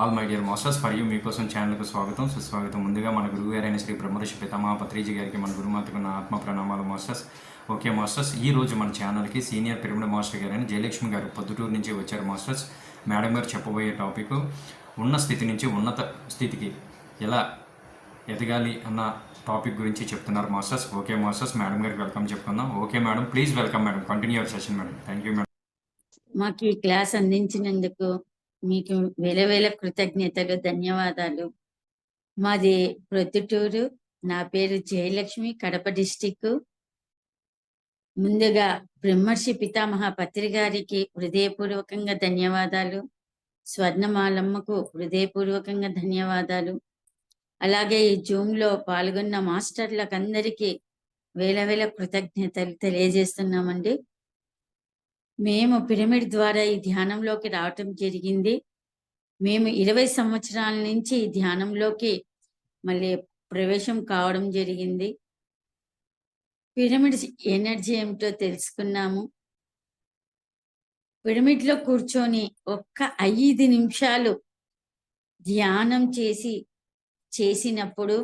All my dear masters for you మీకోసం ఛానల్కు స్వాగతం సుస్వాగతం. ముందుగా మన గురువు గారైన శ్రీ బ్రహ్మర్షి పితామహ పత్రిజీ గారికి మన గురుమాతకు నా ఆత్మ ప్రణామాలు మాస్టర్స్. ఓకే మాస్టర్స్, ఈ రోజు మన ఛానల్కి సీనియర్ పిరమిడ్ మాస్టర్ గారైన జయలక్ష్మి గారు పొద్దుటూరు నుంచి వచ్చారు మాస్టర్స్. మేడం గారు చెప్పబోయే టాపిక్ ఉన్న స్థితి నుంచి ఉన్నత స్థితికి ఎలా ఎదగాలి అన్న టాపిక్ గురించి చెప్తున్నారు మాస్టర్స్. ఓకే మాస్టర్స్, మేడం గారికి వెల్కమ్ చెప్పుకుందాం. Okay madam, please welcome madam, continue your session madam. Thank you madam. మాకు ఈ క్లాస్ అందించినందుకు మీకు వేల వేల కృతజ్ఞతలు, ధన్యవాదాలు. మాది ప్రొద్దుటూరు. నా పేరు జయలక్ష్మి, కడప డిస్టిక్. ముందుగా బ్రహ్మర్షి పితామహ పత్రి గారికి హృదయపూర్వకంగా ధన్యవాదాలు. స్వర్ణమాలమ్మకు హృదయపూర్వకంగా ధన్యవాదాలు. అలాగే ఈ జూమ్ లో పాల్గొన్న మాస్టర్లకు అందరికీ వేల వేల కృతజ్ఞతలు తెలియజేస్తున్నామండి. మేము పిరమిడ్ ద్వారా ఈ ధ్యానంలోకి రావటం జరిగింది. మేము 20 సంవత్సరాల నుంచి ఈ ధ్యానంలోకి మళ్ళీ ప్రవేశం కావడం జరిగింది. పిరమిడ్ ఎనర్జీ ఏమిటో తెలుసుకున్నాము. పిరమిడ్ లో కూర్చొని ఒక్క 5 నిమిషాలు ధ్యానం చేసినప్పుడు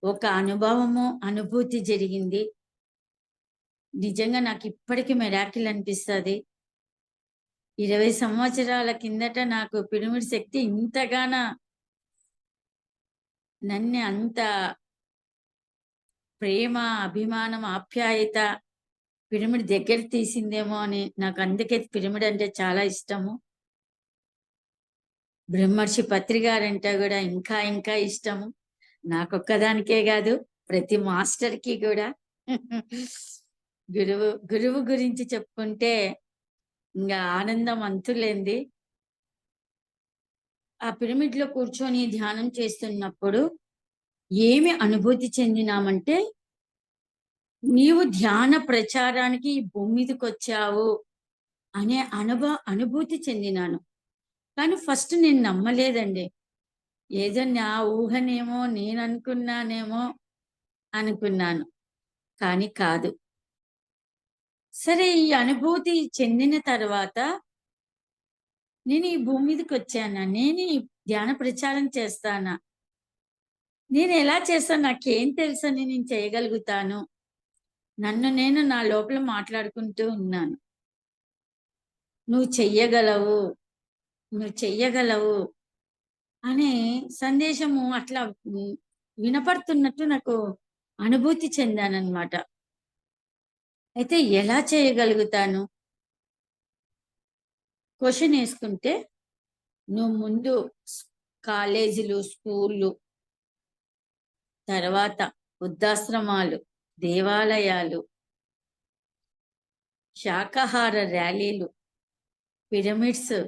ఒక అనుభూతి జరిగింది. నిజంగా నాకు ఇప్పటికీ మిరాకిల్ అనిపిస్తుంది. 20 సంవత్సరాల కిందట నాకు పిరమిడ్ శక్తి ఇంతగాన నన్ను అంత ప్రేమ, అభిమానం, ఆప్యాయత పిరమిడ్ దగ్గర తీసిందేమో అని నాకు అందుకే పిరమిడ్ అంటే చాలా ఇష్టము. బ్రహ్మర్షి పత్రి గారంటే కూడా ఇంకా ఇంకా ఇష్టము. నాకొక్కదానికే కాదు, ప్రతి మాస్టర్ కి కూడా. గురువు గురించి చెప్పుకుంటే ఇంకా ఆనందం అంతులేంది. ఆ పిరమిడ్ లో కూర్చొని ధ్యానం చేస్తున్నప్పుడు ఏమి అనుభూతి చెందినామంటే, నీవు ధ్యాన ప్రచారానికి ఈ భూమి మీదకి వచ్చావు అనే అనుభూతి చెందినాను. కానీ ఫస్ట్ నేను నమ్మలేదండి. ఏదో నా ఊహనేమో, నేను అనుకున్నాను, కానీ కాదు. సరే, ఈ అనుభూతి చెందిన తర్వాత నేను ఈ భూమి మీదకి వచ్చానా, నేను ఈ ధ్యాన ప్రచారం చేస్తానా, నేను ఎలా చేస్తాను, నాకేం తెలుసని నేను చేయగలుగుతాను, నన్ను నేను నా లోపల మాట్లాడుకుంటూ ఉన్నాను. నువ్వు చెయ్యగలవు అనే సందేశము అట్లా వినపడుతున్నట్టు నాకు అనుభూతి చెందానన్నమాట. అయితే ఎలా చేయగలుగుతాను క్వశ్చన్ వేసుకుంటే, నువ్వు ముందు కాలేజీలు, స్కూళ్ళు, తర్వాత వృద్ధాశ్రమాలు, దేవాలయాలు, శాకాహార ర్యాలీలు, పిరమిడ్స్,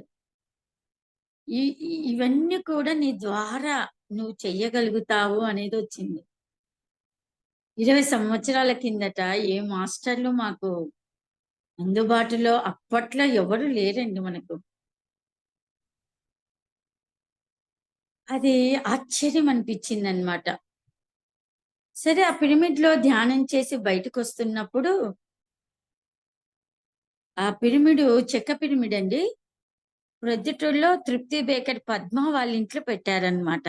ఇవన్నీ కూడా నీ ద్వారా నువ్వు చెయ్యగలుగుతావు అనేది వచ్చింది. 20 సంవత్సరాల కిందట ఏ మాస్టర్లు మాకు అందుబాటులో అప్పట్లో ఎవరు లేరండి మనకు. అది ఆశ్చర్యం అనిపించింది అన్నమాట. సరే, ఆ పిరమిడ్ లో ధ్యానం చేసి బయటకు వస్తున్నప్పుడు, ఆ పిరమిడ్ చెక్క పిరమిడ్ అండి, ప్రొద్దుటూరులో తృప్తి బేకర్ పద్మ వాళ్ళ ఇంట్లో పెట్టారనమాట.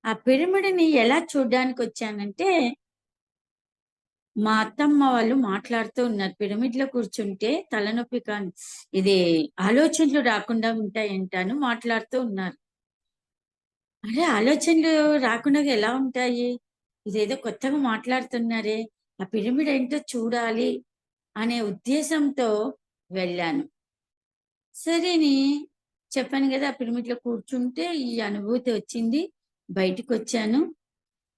ఆ పిరమిడ్ని ఎలా చూడ్డానికి వచ్చానంటే, మా అత్తమ్మ వాళ్ళు మాట్లాడుతూ ఉన్నారు, పిరమిడ్ లో కూర్చుంటే తలనొప్పి కానీ ఇది ఆలోచనలు రాకుండా ఉంటాయంటాను మాట్లాడుతూ ఉన్నారు. అరే, ఆలోచనలు రాకుండా ఎలా ఉంటాయి, ఇదేదో కొత్తగా మాట్లాడుతున్నారే, ఆ పిరమిడ్ ఏంటో చూడాలి అనే ఉద్దేశంతో వెళ్ళాను. సరేని చెప్పాను కదా, ఆ పిరమిడ్ లో కూర్చుంటే ఈ అనుభూతి వచ్చింది, బయటకు వచ్చాను.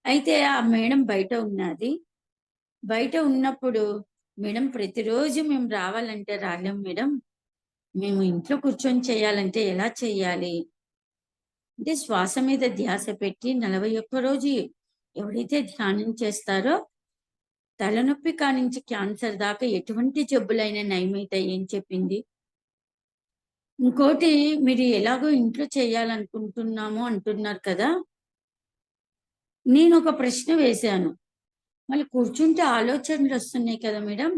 అయితే ఆ మేడం బయట ఉన్నది. బయట ఉన్నప్పుడు, మేడం ప్రతిరోజు మేము రావాలంటే రాలేం మేడం, మేము ఇంట్లో కూర్చొని చేయాలంటే ఎలా చెయ్యాలి అంటే, శ్వాస మీద ధ్యాస పెట్టి 41 రోజు ఎవరైతే ధ్యానం చేస్తారో తలనొప్పి కానించి క్యాన్సర్ దాకా ఎటువంటి జబ్బులైనా నయమవుతాయి అని చెప్పింది. ఇంకోటి, మీరు ఎలాగో ఇంట్లో చేయాలనుకుంటున్నాము అంటున్నారు కదా, నేను ఒక ప్రశ్న వేశాను. మళ్ళీ కూర్చుంటే ఆలోచనలు వస్తున్నాయి కదా మేడం,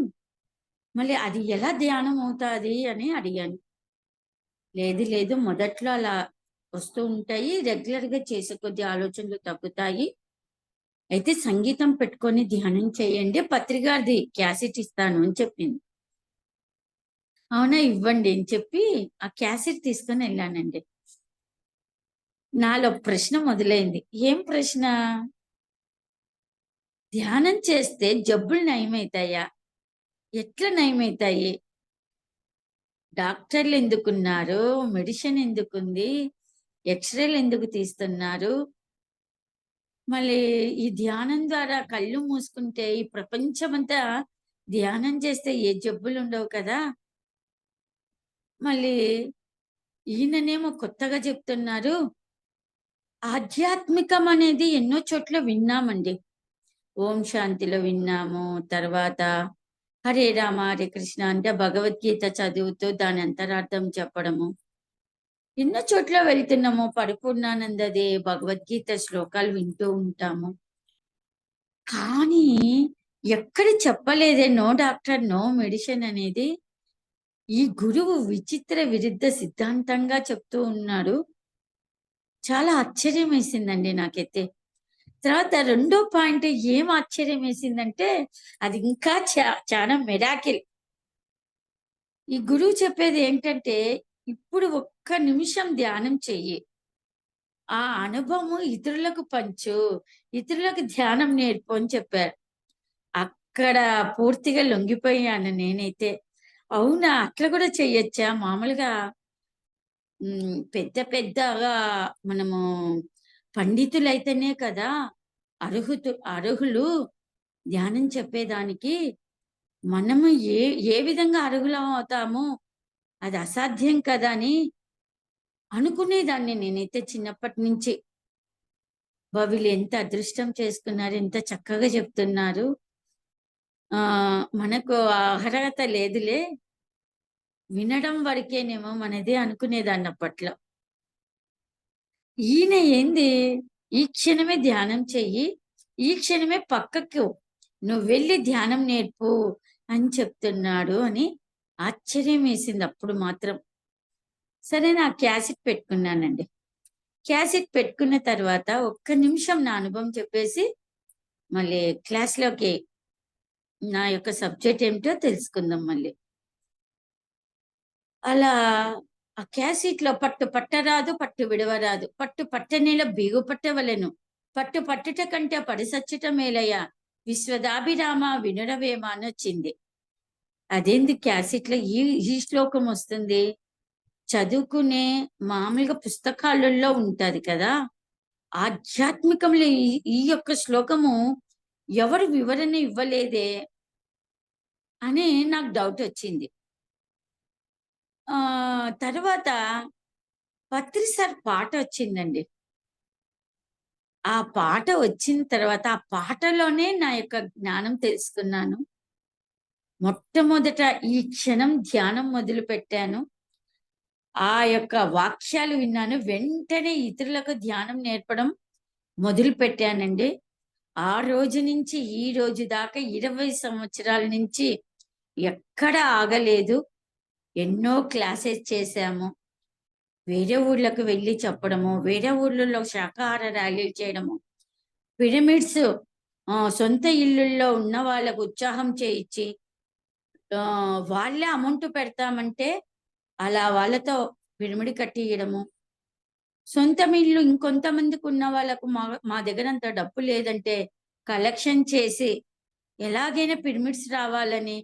మళ్ళీ అది ఎలా ధ్యానం అవుతుంది అని అడిగాను. లేదు మొదట్లో అలా వస్తూ ఉంటాయి. రెగ్యులర్‌గా చేసే కొద్దీ ఆలోచనలు తగ్గుతాయి. అయితే సంగీతం పెట్టుకొని ధ్యానం చేయండి. పత్రికారిది క్యాసెట్ ఇస్తాను అని చెప్పింది. అవునా! ఇవ్వండి అని చెప్పి ఆ క్యాసెట్ తీసుకొనెళ్ళానండి. నాలో ప్రశ్న మొదలైంది. ఏం ప్రశ్న? ధ్యానం చేస్తే జబ్బులు నయమైతాయా? ఎట్లా నయమైతాయి? డాక్టర్‌లెందుకున్నారు? మెడిసిన్ ఎందుకుంది? ఎక్స్‌రేలు ఎందుకు తీస్తున్నారు? మళ్ళీ ఈ ధ్యానం ద్వారా కళ్ళు మూసుకుంటే ఈ ప్రపంచమంతా ధ్యానం చేస్తే ఏ జబ్బులుండవు కదా! మళ్ళీ ఈయననేమో కొత్తగా చెప్తున్నారు. ఆధ్యాత్మికం అనేది ఎన్నో చోట్ల విన్నామండి. ఓం శాంతిలో విన్నాము. తర్వాత హరే రామ, హరే కృష్ణ అంటే భగవద్గీత చదువుతూ దాని అంతరార్థం చెప్పడము. ఎన్నో చోట్ల వెళ్తున్నాము. పరిపూర్ణానందది భగవద్గీత శ్లోకాలు వింటూ ఉంటాము. కానీ ఎక్కడ చెప్పలేదే నో డాక్టర్, నో మెడిసిన్ అనేది. ఈ గురువు విచిత్ర విరుద్ధ సిద్ధాంతంగా చెప్తూ ఉన్నాడు. చాలా ఆశ్చర్యమేసిందండి నాకైతే. తర్వాత రెండో పాయింట్ ఏం ఆశ్చర్యమేసిందంటే, అది ఇంకా చానా మిరాకిల్. ఈ గురువు చెప్పేది ఏంటంటే, ఇప్పుడు ఒక్క నిమిషం ధ్యానం చెయ్యి. ఆ అనుభవం ఇతరులకు పంచు. ఇతరులకు ధ్యానం నేర్పు అని చెప్పారు. అక్కడ పూర్తిగా లొంగిపోయాను నేనైతే. అవునా! అట్లా గూడా చెయ్యొచ్చా? మామూలుగా పెద్ద పెద్దగా మనము పండితులైతేనే కదా! అర్హులు ధ్యానం చెప్పేదానికి. మనము ఏ ఏ విధంగా అర్హులం అవుతాము? అది అసాధ్యం కదా! అని అనుకునేదాన్ని నేనైతే చిన్నప్పటి నుంచి. వీళ్ళు ఎంత అదృష్టం చేసుకున్నారు. ఎంత చక్కగా చెప్తున్నారు. మనకు ఆ అర్హత లేదులే. వినడం వరకేనేమో మనది అనుకునేదాన్ని అప్పట్లో. ఈయన ఏంది, ఈ క్షణమే ధ్యానం చెయ్యి. ఈ క్షణమే పక్కకు నువ్వెళ్ళి ధ్యానం నేర్పు అని చెప్తున్నాడు అని ఆశ్చర్యమేసింది అప్పుడు మాత్రం. సరే నా క్యాసెట్ పెట్టుకున్నానండి. క్యాసెట్ పెట్టుకున్న తర్వాత ఒక్క నిమిషం నా అనుభవం చెప్పేసి మళ్ళీ క్లాస్‌లోకి నా యొక్క సబ్జెక్ట్ ఏమిటో తెలుసుకుందాం మళ్ళీ. అలా ఆ క్యాసెట్‌లో పట్టు పట్టరాదు, పట్టు విడవరాదు. పట్టు పట్టనేల బీగు పట్టవలెను. పట్టు పట్టుట కంటే పడిసచ్చుట మేలయ్య. విశ్వదాభిరామ వినురవేమ అనొచ్చింది. అదేంది క్యాసెట్‌లో ఈ ఈ శ్లోకం వస్తుంది. చదువుకునే మామూలుగా పుస్తకాలలో ఉంటది కదా! ఆధ్యాత్మికంలో ఈ ఈ యొక్క శ్లోకము ఎవరు వివరణ ఇవ్వలేదే అని నాకు డౌటొచ్చింది. తర్వాత పత్రి సార్ పాటొచ్చిందండి. ఆ పాట వచ్చిన తర్వాత, ఆ పాటలోనే నా యొక్క జ్ఞానం తెలుసుకున్నాను. మొట్టమొదట ఈ క్షణం ధ్యానం మొదలుపెట్టాను. ఆ యొక్క వాక్యాలు విన్నాను. వెంటనే ఇతరులకు ధ్యానం నేర్పడం మొదలుపెట్టానండి. ఆ రోజు నుంచి ఈ రోజు దాకా 20 సంవత్సరాల నుంచి ఎక్కడ ఆగలేదు. ఎన్నో క్లాసెస్ చేశాము. వేరే ఊర్లకు వెళ్లి చెప్పడము, వేరే ఊర్లలో శాకాహార ర్యాలీలు చేయడము, పిరమిడ్స్ సొంత ఇల్లుల్లో ఉన్న వాళ్ళకు ఉత్సాహం చేయిచ్చి, వాళ్ళే అమౌంట్ పెడతామంటే, అలా వాళ్ళతో పిరమిడ్ కట్టియడము. సొంతం ఇల్లు ఇంకొంతమందికున్న వాళ్ళకు మా దగ్గరంత డబ్బు లేదంటే, కలెక్షన్ చేసి, ఎలాగైనా పిరమిడ్స్ రావాలని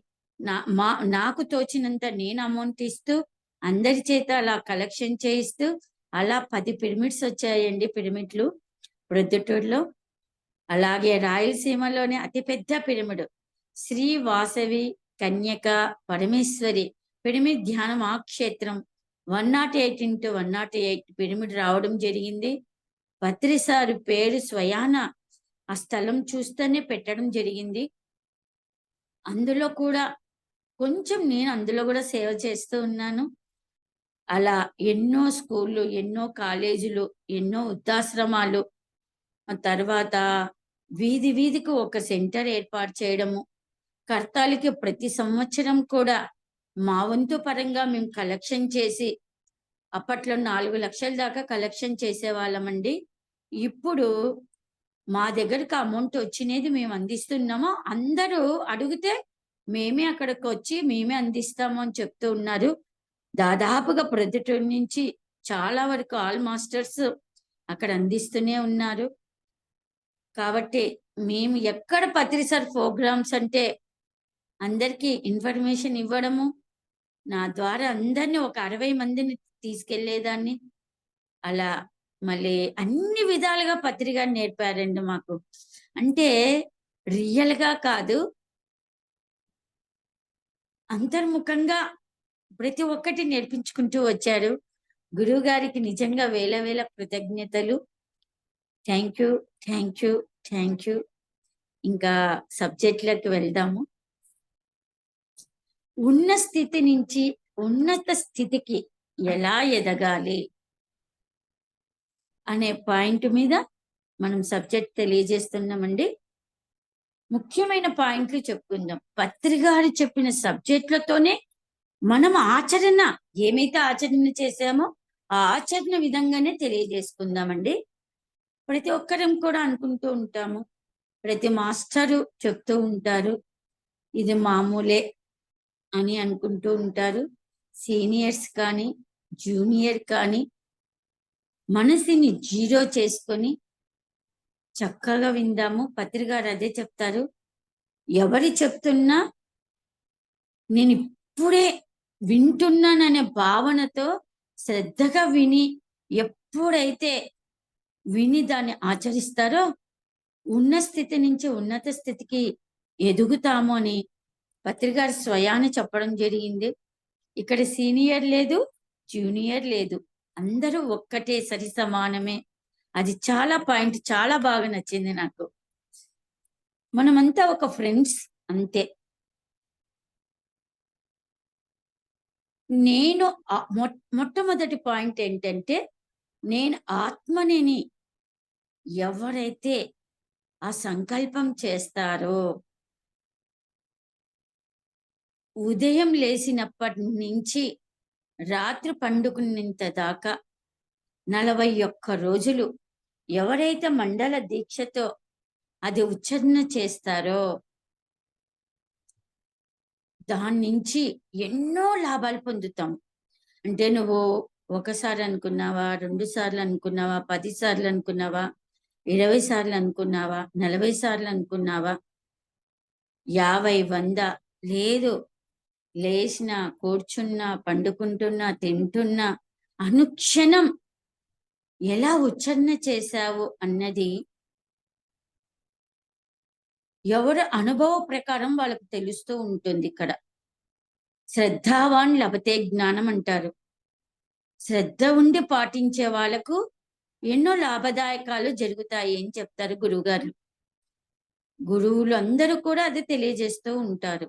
నాకు తోచినంత నేను అమౌంట్ ఇస్తూ, అందరి చేత అలా కలెక్షన్ చేయిస్తూ, అలా 10 పిరమిడ్స్ వచ్చాయండి పిరమిడ్లు ప్రొద్దుటూరులో. అలాగే రాయలసీమలోనే అతిపెద్ద పిరమిడ్ శ్రీ వాసవి కన్యక పరమేశ్వరి పిరమిడ్ ధ్యాన మహాక్షేత్రం 108x108 పిరమిడ్ రావడం జరిగింది. పత్రిసారి పేరు స్వయాన ఆ స్థలం చూస్తేనే పెట్టడం జరిగింది. అందులో కూడా కొంచెం నేను అందులో కూడా సేవ చేస్తూ ఉన్నాను. అలా ఎన్నో స్కూళ్ళు, ఎన్నో కాలేజీలు, ఎన్నో వృద్ధాశ్రమాలు, ఆ తర్వాత వీధి వీధికి ఒక సెంటర్ ఏర్పాటు చేయడము. కర్తాలకి ప్రతి సంవత్సరం కూడా మా వంతు పరంగా మేము కలెక్షన్ చేసి అప్పట్లో 4,00,000 దాకా కలెక్షన్ చేసేవాళ్ళమండి. ఇప్పుడు మా దగ్గరకు అమౌంట్ వచ్చినది మేము అందిస్తున్నాము. అందరూ అడిగితే మేమే అక్కడికొచ్చి మేమే అందిస్తాము అని చెప్తూ ఉన్నారు. దాదాపుగా ప్రొద్దుటూరు నుంచి చాలా వరకు ఆల్ మాస్టర్స్ అక్కడ అందిస్తూనే ఉన్నారు. కాబట్టి మేము ఎక్కడ పత్రిసార్ ప్రోగ్రామ్స్ అంటే అందరికీ ఇన్ఫర్మేషన్ ఇవ్వడము, నా ద్వారా అందరిని ఒక 60 మందిని తీసుకెళ్ళేదాన్ని. అలా మళ్ళీ అన్ని విధాలుగా పత్రి గారు నేర్పారండి మాకు. అంటే రియల్‌గా కాదు, అంతర్ముఖంగా ప్రతి ఒక్కటి నేర్పించుకుంటూ వచ్చారు. గురువుగారికి నిజంగా వేల వేల కృతజ్ఞతలు. Thank you. Thank you. Thank you. ఇంకా సబ్జెక్ట్‌లోకి వెళ్దాము. ఉన్న స్థితి నుంచి ఉన్నత స్థితికి ఎలా ఎదగాలి అనే పాయింట్ మీద మనం సబ్జెక్ట్ తెలియజేస్తున్నామండి. ముఖ్యమైన పాయింట్లు చెప్పుకుందాం. పత్రి గారు చెప్పిన సబ్జెక్ట్‌లతోనే మనం ఆచరణ ఏమైతే ఆచరణ చేశామో, ఆ ఆచరణ విధంగానే తెలియజేసుకుందామండి. ప్రతి ఒక్కరం కూడా అనుకుంటూ ఉంటాము. ప్రతి మాస్టరు చెప్తూ ఉంటారు. ఇది మామూలే అని అనుకుంటూ ఉంటారు. సీనియర్స్ కానీ, జూనియర్ కానీ మనసుని జీరో చేసుకొని చక్కగా విందాము. పత్రి గారు అదే చెప్తారు. ఎవరు చెప్తున్నా నేనిప్పుడే వింటున్నాననే భావనతో శ్రద్ధగా విని, ఎప్పుడైతే విని దాన్ని ఆచరిస్తారో, ఉన్న స్థితి నుంచి ఉన్నత స్థితికి ఎదుగుతాము అని పత్రి గారు స్వయాన చెప్పడం జరిగింది. ఇక్కడ సీనియర్ లేదు, జూనియర్ లేదు. అందరూ ఒక్కటే, సరి సమానమే. అది చాలా పాయింట్ చాలా బాగా నచ్చింది నాకు. మనమంతా ఒక ఫ్రెండ్స్ అంతే. నేను మొట్టమొదటి పాయింట్ ఏంటంటే, నేను ఆత్మనిని ఎవరైతే ఆ సంకల్పం చేస్తారో, ఉదయం లేసినప్పటి నుంచి రాత్రి పండుకునేంత దాకా 41 రోజులు ఎవరైతే మండల దీక్షతో అది ఉచ్చారణ చేస్తారో, దాని నుంచి ఎన్నో లాభాలు పొందుతాం. అంటే నువ్వు ఒకసారి అనుకున్నావా, 2 సార్లు అనుకున్నావా, 10 సార్లు అనుకున్నావా, 20 సార్లు అనుకున్నావా, 40 సార్లు అనుకున్నావా, 50, 100 లేదు. లేచినా, కూర్చున్నా, పండుకుంటున్నా, తింటున్నా అనుక్షణం ఎలా ఉచ్చారణ చేశావు అన్నది ఎవరి అనుభవ ప్రకారం వాళ్ళకి తెలుస్తూ ఉంటుంది ఇక్కడ. శ్రద్ధావాన్ లభతే జ్ఞానం అంటారు. శ్రద్ధ ఉండి పాటించే వాళ్ళకు ఎన్నో లాభదాయకాలు జరుగుతాయి అని చెప్తారు గురువుగారు. గురువులు అందరూ కూడా అది తెలియజేస్తూ ఉంటారు.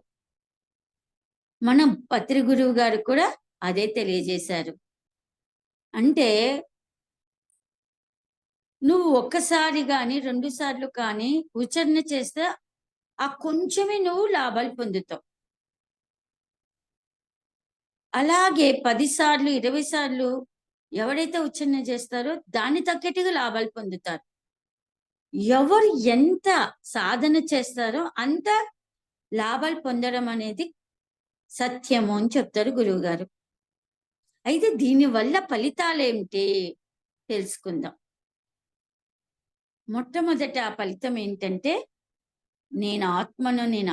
మన పత్రి గురువు గారు కూడా అదే తెలియజేశారు. అంటే నువ్వు ఒక్కసారి గాని, 2 సార్లు కానీ ఉచ్చారణ చేస్తే ఆ కొంచెమే నువ్వు లాభాలు పొందుతావు. అలాగే 10 సార్లు, 20 సార్లు ఎవరైతే ఉచ్చారణ చేస్తారో దాన్ని తగ్గట్టుగా లాభాలు పొందుతారు. ఎవరు ఎంత సాధన చేస్తారో అంత లాభాలు పొందడం అనేది సత్యము అని చెప్తారు గురువుగారు. అయితే దీనివల్ల ఫలితాలేమిటి తెలుసుకుందాం. మొట్టమొదట ఆ ఫలితం ఏంటంటే, నేను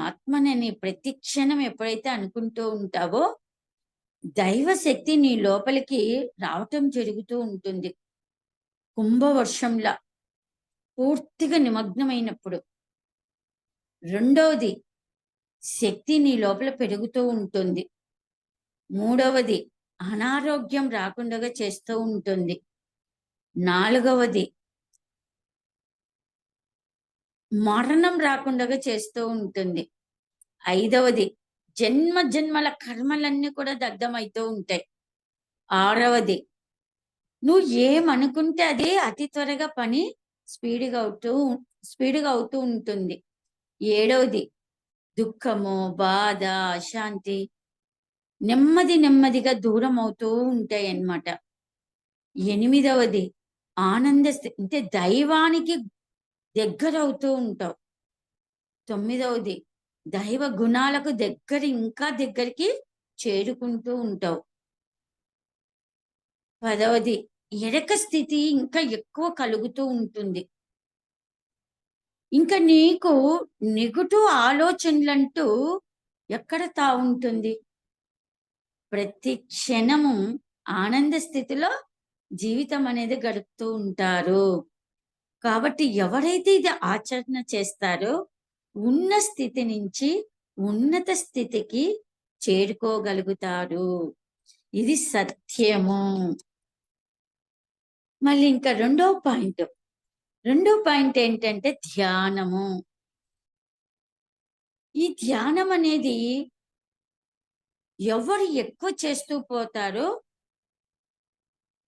ఆత్మనని ప్రతి క్షణం ఎప్పుడైతే అనుకుంటూ ఉంటావో, దైవ శక్తి నీ లోపలికి రావటం జరుగుతూ ఉంటుంది. కుంభవర్షంలా పూర్తిగా నిమగ్నమైనప్పుడు. రెండవది, శక్తి నీ లోపల పెరుగుతూ ఉంటుంది. మూడవది, అనారోగ్యం రాకుండా చేస్తూ ఉంటుంది. నాలుగవది, మరణం రాకుండా చేస్తూ ఉంటుంది. ఐదవది, జన్మ జన్మల కర్మలన్నీ కూడా దగ్ధమైతూ ఉంటాయి. ఆరవది, నువ్వు ఏమనుకుంటే అది అతి త్వరగా పని స్పీడ్‌గా అవుతూ ఉంటుంది. ఏడవది, దుఃఖము, బాధ, అశాంతి నెమ్మదిగా దూరం అవుతూ ఉంటాయన్నమాట. ఎనిమిదవది ఆనంద స్థితి, అంటే దైవానికి దగ్గరవుతూ ఉంటావు. తొమ్మిదవది దైవ గుణాలకు ఇంకా దగ్గరికి చేరుకుంటూ ఉంటావు. పదవది ఎరక స్థితి ఇంకా ఎక్కువ కలుగుతూ ఉంటుంది. ఇంకా నీకు నెగెటివ్ ఆలోచనలంటూ ఎక్కడ తావుంటుంది? ప్రతి క్షణము ఆనంద స్థితిలో జీవితం అనేది గడుపుతూ ఉంటారు. కాబట్టి ఎవరైతే ఇది ఆచరణ చేస్తారో ఉన్న స్థితి నుంచి ఉన్నత స్థితికి చేరుకోగలుగుతారు. ఇది సత్యము. మళ్ళీ ఇంకా రెండో పాయింట్ ఏంటంటే ధ్యానము. ఈ ధ్యానం అనేది ఎవరు ఎక్కువ చేస్తూ పోతారో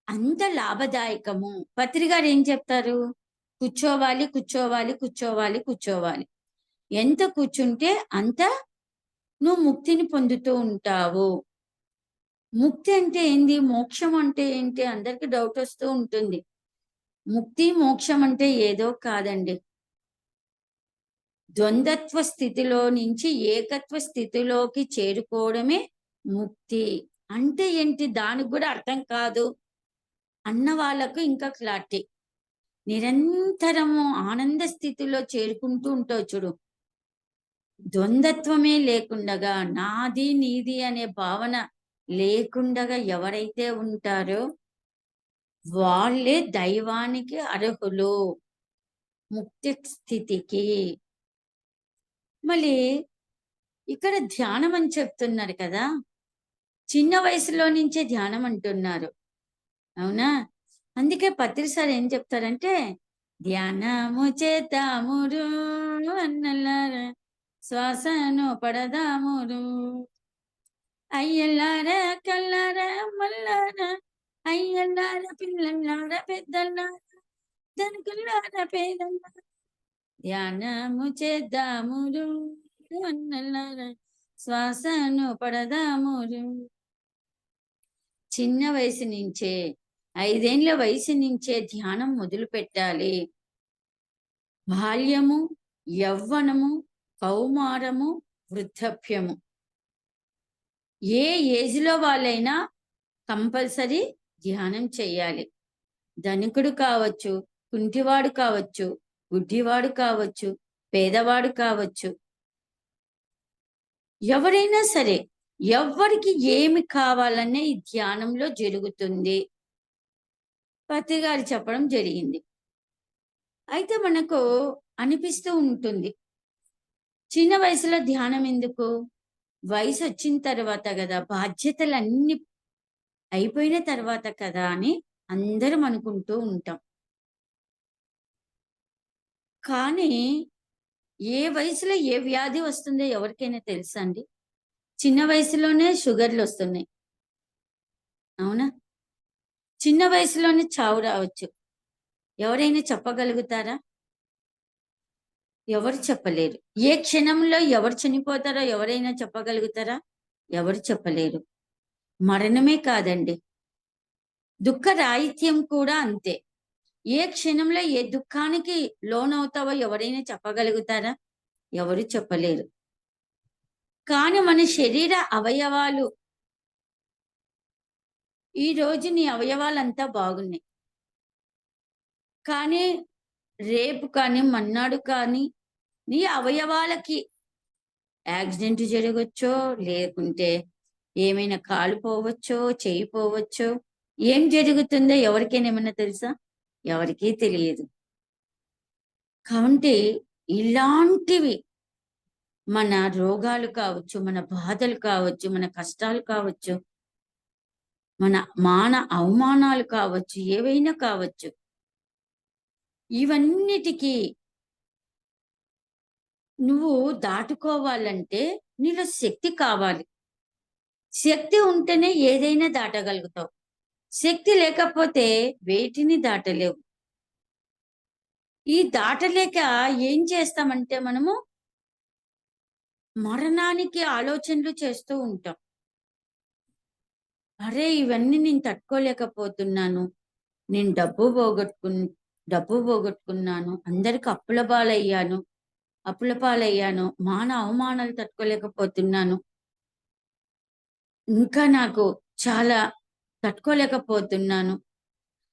అంత లాభదాయకము. పత్రి గారు ఏం చెప్తారు? కూర్చోవాలి, కూర్చోవాలి, కూర్చోవాలి, కూర్చోవాలి. ఎంత కూర్చుంటే అంత నువ్వు ముక్తిని పొందుతూ ఉంటావు. ముక్తి అంటే ఏంది? మోక్షం అంటే ఏంటి? అందరికి డౌట్ వస్తూ ఉంటుంది. ముక్తి మోక్షం అంటే ఏదో కాదండి. ద్వంద్వత్వ స్థితిలో నుంచి ఏకత్వ స్థితిలోకి చేరుకోవడమే ముక్తి. అంటే ఏంటి? దానికి కూడా అర్థం కాదు అన్న వాళ్ళకు ఇంకా క్లారిటీ. నిరంతరము ఆనంద స్థితిలో చేరుకుంటూ ఉంటావు చూడు. ద్వంద్వత్వమే లేకుండగా, నాది నీది అనే భావన లేకుండగా ఎవరైతే ఉంటారో వాళ్ళే దైవానికి అర్హులు, ముక్తి స్థితికి. మళ్ళీ ఇక్కడ ధ్యానం అని చెప్తున్నారు కదా, చిన్న వయసులో నుంచే ధ్యానం అంటున్నారు, అవునా? అందుకే పత్రి సార్ ఏం చెప్తారంటే, ధ్యానము చేద్దామురు అన్నలారా, శ్వాసను పడదామురు, అయ్యలారా కల్లారా మల్లారా, అయ్యలారా పిల్లలారా పెద్దలారా, ధనికులారా పేదలారా, ధ్యానము చేద్దామురు అన్నలారా, శ్వాసను పడదామురు. చిన్న వయసు నుంచే, 5 ఏళ్ల వయసు నుంచే ధ్యానం మొదలు పెట్టాలి. బాల్యము, యవ్వనము, కౌమారము, వృద్ధాప్యము, ఏ ఏజ్లో వాళ్ళైనా కంపల్సరీ ధ్యానం చేయాలి. ధనికుడు కావచ్చు, కుంటివాడు కావచ్చు, గుడ్డివాడు కావచ్చు, పేదవాడు కావచ్చు, ఎవరైనా సరే ఎవరికి ఏమి కావాలనే ఈ ధ్యానంలో జరుగుతుంది. పత్రి గారు చెప్పడం జరిగింది. అయితే మనకు అనిపిస్తూ ఉంటుంది, చిన్న వయసులో ధ్యానం ఎందుకు? వయసు వచ్చిన తర్వాత కదా, బాధ్యతలన్నీ అయిపోయిన తర్వాత కదా అని అందరం అనుకుంటూ ఉంటాం. కానీ ఏ వయసులో ఏ వ్యాధి వస్తుందో ఎవరికైనా తెలుసా అండి? చిన్న వయసులోనే షుగర్లు వస్తున్నాయి, అవునా? చిన్న వయసులోనే చావు రావచ్చు. ఎవరైనా చెప్పగలుగుతారా? ఎవరు చెప్పలేరు. ఏ క్షణంలో ఎవరు చనిపోతారో ఎవరైనా చెప్పగలుగుతారా? ఎవరు చెప్పలేరు. మరణమే కాదండి, దుఃఖ రాహిత్యం కూడా అంతే. ఏ క్షణంలో ఏ దుఃఖానికి లోనవుతావో ఎవరైనా చెప్పగలుగుతారా? ఎవరు చెప్పలేరు. కానీ మన శరీర అవయవాలు, ఈ రోజు నీ అవయవాలంతా బాగున్నాయి, కానీ రేపు కానీ మన్నాడు కానీ నీ అవయవాలకి యాక్సిడెంట్ జరగచ్చో, లేకుంటే ఏమైనా కాలు పోవచ్చో, చేయి పోవచ్చో. ఏం జరుగుతుందో ఎవరికైనా ఏమన్నా తెలుసా? ఎవరికీ తెలియదు. కాబట్టి ఇలాంటివి మన రోగాలు కావచ్చు, మన బాధలు కావచ్చు, మన కష్టాలు కావచ్చు, మన అవమానాలు కావచ్చు, ఏవైనా కావచ్చు, ఇవన్నిటికీ నువ్వు దాటుకోవాలంటే నీలో శక్తి కావాలి. శక్తి ఉంటేనే ఏదైనా దాటగలుగుతావు. శక్తి లేకపోతే వేటిని దాటలేవు. ఈ దాటలేక ఏం చేస్తామంటే మనము మరణానికి ఆలోచనలు చేస్తూ ఉంటాం. అరే! ఇవన్నీ నేను తట్టుకోలేకపోతున్నాను, నేను డబ్బు పోగొట్టుకున్నాను. అందరికి అప్పుల పాలయ్యాను. అవమానాలు తట్టుకోలేకపోతున్నాను. ఇంకా నాకు చాలా తట్టుకోలేకపోతున్నాను.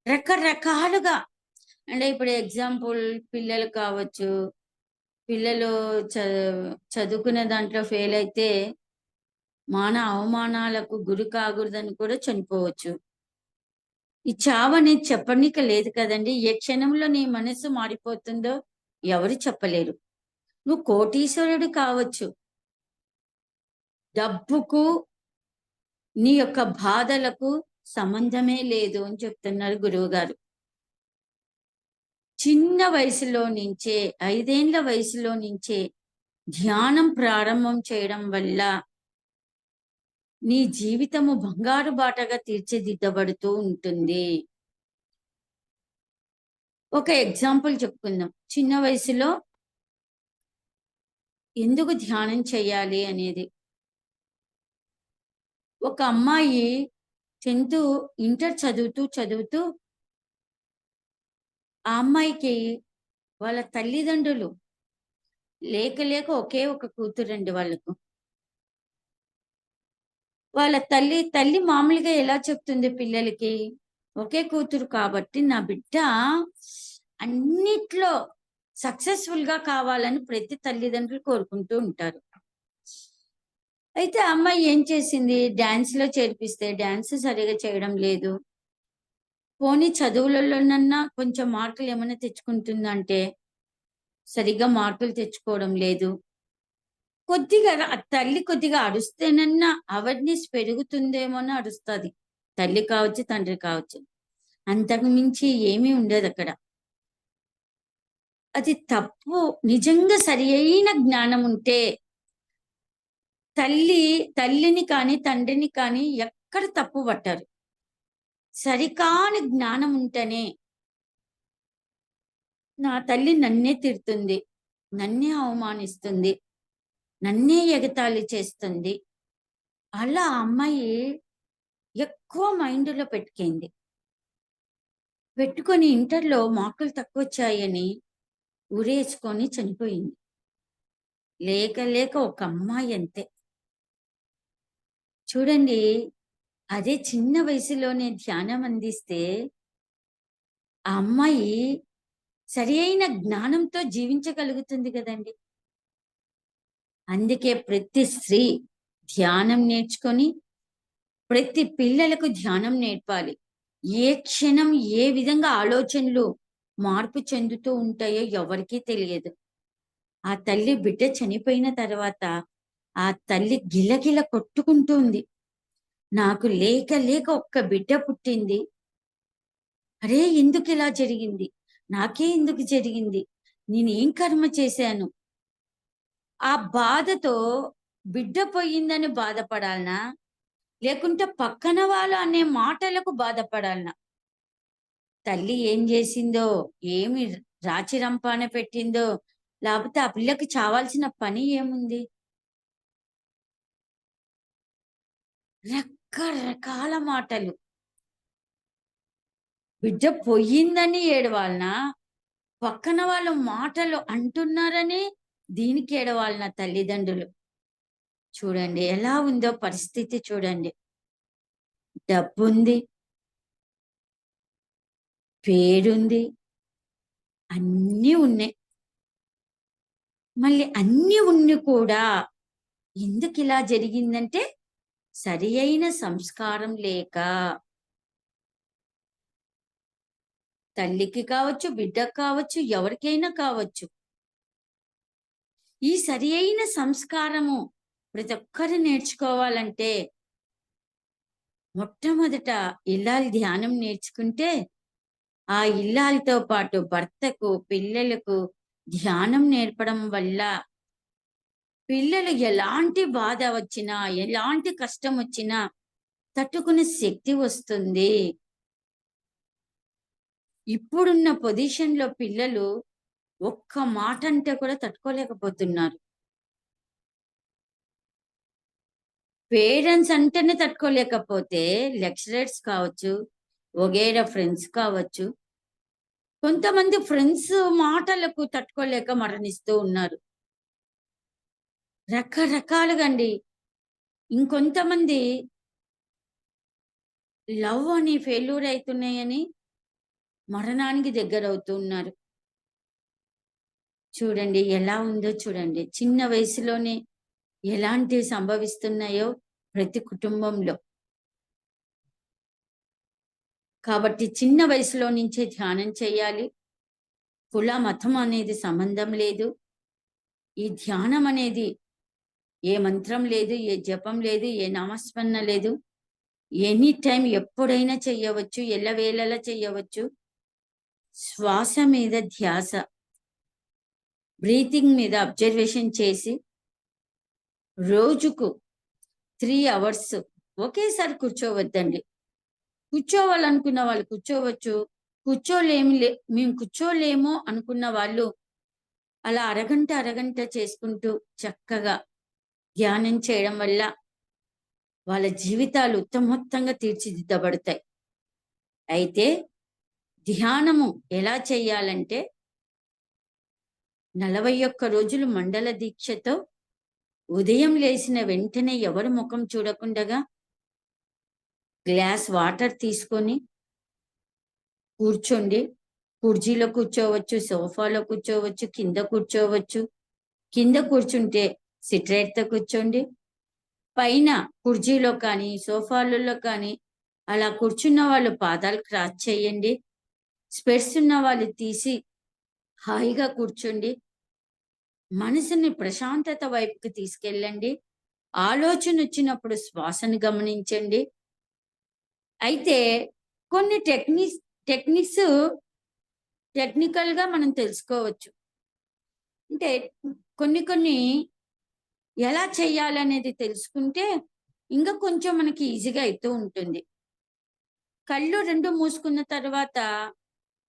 రకరకాలుగా అంటే ఇప్పుడు ఎగ్జాంపుల్ పిల్లలు కావచ్చు. పిల్లలు చ చదువుకునే దాంట్లో ఫెయిల్ అయితే అవమానాలకు గురి కాకూడదని కూడా చనిపోవచ్చు. ఈ చావనేది చెప్పనీకి లేదు కదండీ! ఏ క్షణంలో నీ మనస్సు మారిపోతుందో ఎవరు చెప్పలేరు. నువ్వు కోటీశ్వరుడు కావచ్చు. డబ్బుకు నీ యొక్క బాధలకు సంబంధమే లేదు అని చెప్తున్నారు గురువుగారు. చిన్న వయసులో నుంచే 5 ఏండ్ల వయసులో నుంచే ధ్యానం ప్రారంభం చేయడం వల్ల నీ జీవితము బంగారు బాటగా తీర్చిదిద్దబడుతూ ఉంటుంది. ఒక ఎగ్జాంపుల్ చెప్పుకుందాం. చిన్న వయసులో ఎందుకు ధ్యానం చేయాలి అనేది. ఒక అమ్మాయి 10th ఇంటర్ చదువుతూ ఆ అమ్మాయికి వాళ్ళ తల్లిదండ్రులు లేక ఒకే ఒక కూతురండి వాళ్ళకు. వాళ్ళ తల్లి మామూలుగా ఎలా చెప్తుంది పిల్లలకి, ఒకే కూతురు కాబట్టి నా బిడ్డ అన్నిట్లో సక్సెస్‌ఫుల్ గా కావాలని ప్రతి తల్లిదండ్రులు కోరుకుంటూ ఉంటారు. అయితే ఆ అమ్మాయి ఏం చేసింది, డాన్స్‌లో చేర్పిస్తే డాన్స్ సరిగ్గా చేయడం లేదు. పోనీ చదువులలోనన్నా కొంచెం మార్కులు ఏమైనా తెచ్చుకుంటుందంటే, సరిగ్గా మార్కులు తెచ్చుకోవడం లేదు. తల్లి కొద్దిగా అరుస్తేనన్నా అవేర్‌నెస్ పెరుగుతుందేమో అని అరుస్తది. తల్లి కావచ్చు, తండ్రి కావచ్చు. అంతకు మించి ఏమీ ఉండదక్కడ. అది తప్పు. నిజంగా సరియైన జ్ఞానం ఉంటే తల్లిని కానీ, తండ్రిని కానీ ఎక్కడ తప్పు పట్టరు. సరికాని జ్ఞానం ఉంటేనే నా తల్లి నన్నే తిడుతుంది, నన్నే అవమానిస్తుంది, నన్నే ఎగతాళి చేస్తుంది. అలా ఆ అమ్మాయి ఎక్కువ మైండ్‌లో పెట్టుకొని ఇంటర్‌లో మార్కులు తక్కువొచ్చాయని ఉరేసుకొని చనిపోయింది. లేక ఒక అమ్మాయి అంతే. చూడండి, అదే చిన్న వయసులోనే ధ్యానం అందిస్తే ఆ అమ్మాయి సరియైన జ్ఞానంతో జీవించగలుగుతుంది గదండీ! అందుకే ప్రతి స్త్రీ ధ్యానం నేర్చుకొని ప్రతి పిల్లలకు ధ్యానం నేర్పాలి. ఏ క్షణం ఏ విధంగా ఆలోచనలు మార్పు చెందుతూ ఉంటాయో ఎవరికీ తెలియదు. ఆ తల్లి బిడ్డ చనిపోయిన తర్వాత ఆ తల్లి గిలగిల కొట్టుకుంటుంది. నాకు లేక ఒక్క బిడ్డ పుట్టింది. అరే! ఎందుకిలా జరిగింది? నాకే ఎందుకు జరిగింది? నేనేం కర్మ చేశాను? ఆ బాధతో బిడ్డ పోయిందని బాధపడాలనా? లేకుంటే పక్కన వాళ్ళు అనే మాటలకు బాధపడాలనా? తల్లి ఏం జేసిందో, ఏమి రాచి రంపాన పెట్టిందో, లేపోతే ఆ పిల్లకి చావాల్సిన పని ఏముంది? రకరకాల మాటలు. బిడ్డ పోయిందని ఏడవాలనా? పక్కన వాళ్ళు మాటలు అంటున్నారని దీనికి ఏడవాలనా తల్లిదండ్రులు? చూడండి ఎలా ఉందో పరిస్థితి చూడండి. డబ్బుంది, పేరుంది, అన్నీ ఉన్నాయి. మళ్ళీ అన్నీ ఉండి కూడా ఎందుకిలా జరిగిందంటే, సరి అయిన సంస్కారం లేక. తల్లికి కావచ్చు, బిడ్డకు కావచ్చు, ఎవరికైనా కావచ్చు. ఈ సరి అయిన సంస్కారము ప్రతి ఒక్కరు నేర్చుకోవాలంటే, మొట్టమొదట ఇల్లాలి ధ్యానం నేర్చుకుంటే, ఆ ఇల్లాలితో పాటు భర్తకు, పిల్లలకు ధ్యానం నేర్పడం వల్ల పిల్లలు ఎలాంటి బాధ వచ్చినా, ఎలాంటి కష్టం వచ్చినా తట్టుకునే శక్తి వస్తుంది. ఇప్పుడున్న పొజిషన్‌లో పిల్లలు ఒక్క మాట అంటే కూడా తట్టుకోలేకపోతున్నారు. పేరెంట్స్ అంటేనే తట్టుకోలేకపోతే లెక్చరర్స్ కావచ్చు, వగైరా ఫ్రెండ్స్ కావచ్చు. కొంతమంది ఫ్రెండ్స్ మాటలకు తట్టుకోలేక మరణిస్తూ ఉన్నారు. రకరకాలుగా అండి. ఇంకొంతమంది లవ్ అని ఫెయిల్యూర్ అయితున్నాయని మరణానికి దగ్గరవుతూ ఉన్నారు. చూడండి ఎలా ఉందో చూడండి. చిన్న వయసులోనే ఎలాంటివి సంభవిస్తున్నాయో ప్రతి కుటుంబంలో. కాబట్టి చిన్న వయసులో నుంచే ధ్యానం చేయాలి. కుల, మతం అనేది సంబంధం లేదు. ఈ ధ్యానం అనేది ఏ మంత్రం లేదు, ఏ జపం లేదు, ఏ నామస్మరణ లేదు. ఎనీ టైం ఎప్పుడైనా చెయ్యవచ్చు, ఎల్లవేళలా చెయ్యవచ్చు. శ్వాస మీద ధ్యాస, బ్రీతింగ్ మీద అబ్జర్వేషన్ చేసి రోజుకు 3 అవర్స్ ఒకేసారి కూర్చోవద్దండి. కూర్చోవాలనుకున్న వాళ్ళు కూర్చోవచ్చు. మేము కూర్చోలేము అనుకున్న వాళ్ళు అలా అరగంట, అరగంట చేసుకుంటూ చక్కగా ధ్యానం చేయడం వల్ల వాళ్ళ జీవితాలు ఉత్తమోత్తంగా తీర్చిదిద్దబడతాయి. అయితే ధ్యానము ఎలా చేయాలంటే 41 రోజులు మండల దీక్షతో ఉదయం లేచిన వెంటనే ఎవరి ముఖం చూడకుండగా గ్లాస్ వాటర్ తీసుకొని కూర్చోండి. కుర్చీలో కూర్చోవచ్చు, సోఫాలో కూర్చోవచ్చు, కింద కూర్చోవచ్చు. కింద కూర్చుంటే సిట్రైట్‌తో కూర్చోండి. పైన కుర్చీలో కానీ, సోఫాలలో కానీ అలా కూర్చున్న వాళ్ళు పాదాలు క్రాస్ చేయండి. స్పెట్స్ ఉన్న వాళ్ళు తీసి హాయిగా కూర్చోండి. మనసుని ప్రశాంతత వైపుకి తీసుకెళ్ళండి. ఆలోచన వచ్చినప్పుడు శ్వాసను గమనించండి. అయితే కొన్ని టెక్నిక్స్ టెక్నికల్‌గా మనం తెలుసుకోవచ్చు. అంటే కొన్ని ఎలా చేయాలనేది తెలుసుకుంటే ఇంకా కొంచెం మనకి ఈజీగా అయితూ ఉంటుంది. కళ్ళు 2 మూసుకున్న తర్వాత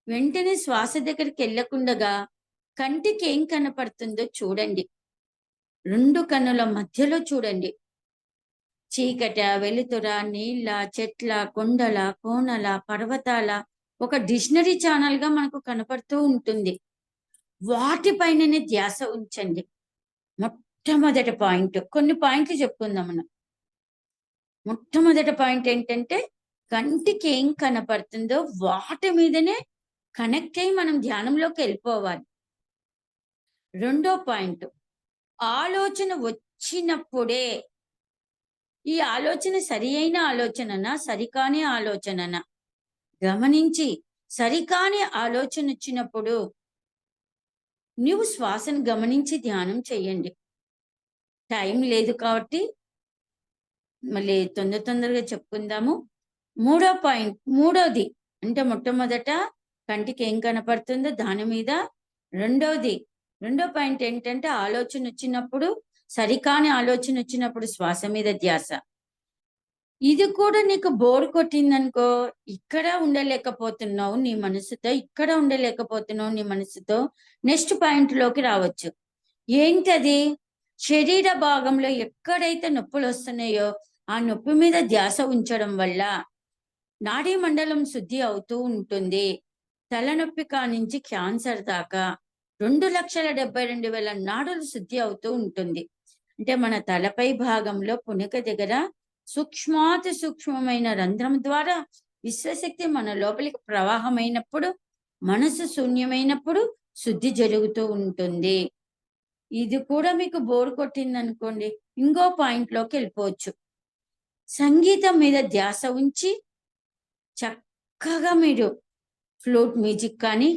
వెంటనే శ్వాస దగ్గరికెళ్ళకుండగా కంటికి ఏం కనపడుతుందో చూడండి. 2 కన్నుల మధ్యలో చూడండి. చీకట, వెలుతుర, నీళ్ళ, చెట్ల, కొండల, కోనల, పర్వతాల ఒక డిక్షనరీ ఛానెల్‌గా మనకు కనపడుతూ ఉంటుంది. వాటిపైననే ధ్యాస ఉంచండి. మొట్టమొదటి పాయింట్. కొన్ని పాయింట్లు చెప్పుకుందాం మనం. మొట్టమొదటి పాయింట్ ఏంటంటే కంటికి ఏం కనపడుతుందో వాటి మీదనే కనెక్ట్ అయ్యి మనం ధ్యానంలోకెళ్ళిపోవాలి. రెండో పాయింట్ ఆలోచన వచ్చినప్పుడే ఈ ఆలోచన సరి అయిన ఆలోచననా, సరికాని ఆలోచననా గమనించి సరికాని ఆలోచన వచ్చినప్పుడు నీవు శ్వాసను గమనించి ధ్యానం చెయ్యండి. టైం లేదు కాబట్టి మళ్ళీ తొందరగా చెప్పుకుందాము. మూడోది అంటే మొట్టమొదట కంటికి ఏం కనపడుతుందో దాని మీద. రెండో పాయింట్ ఏంటంటే ఆలోచన వచ్చినప్పుడు, సరికాని ఆలోచన వచ్చినప్పుడు శ్వాస మీద ధ్యాస. ఇది కూడా నీకు బోర్ కొట్టిందనుకో, ఇక్కడ ఉండలేకపోతున్నావు నీ మనసుతో, నెక్స్ట్ పాయింట్‌లోకి రావచ్చు. ఏంటది? శరీర భాగంలో ఎక్కడైతే నొప్పులొస్తున్నాయో, ఆ నొప్పి మీద ధ్యాస ఉంచడం వల్ల నాడీ మండలం శుద్ధి అవుతూ ఉంటుంది. తలనొప్పి కానించి క్యాన్సర్ దాకా 2,72,000 నాడులు శుద్ధి అవుతూ ఉంటుంది. అంటే మన తలపై భాగంలో పునక దగ్గర సూక్ష్మాతి సూక్ష్మమైన రంధ్రం ద్వారా విశ్వశక్తి మన లోపలికి ప్రవాహమైనప్పుడు, మనసు శూన్యమైనప్పుడు శుద్ధి జరుగుతూ ఉంటుంది. ఇది కూడా మీకు బోర్ కొట్టిందనుకోండి, ఇంకో పాయింట్‌లోకి వెళ్ళిపోవచ్చు. సంగీతం మీద ధ్యాస ఉంచి చక్కగా మీరు ఫ్లూట్ మ్యూజిక్ కానీ,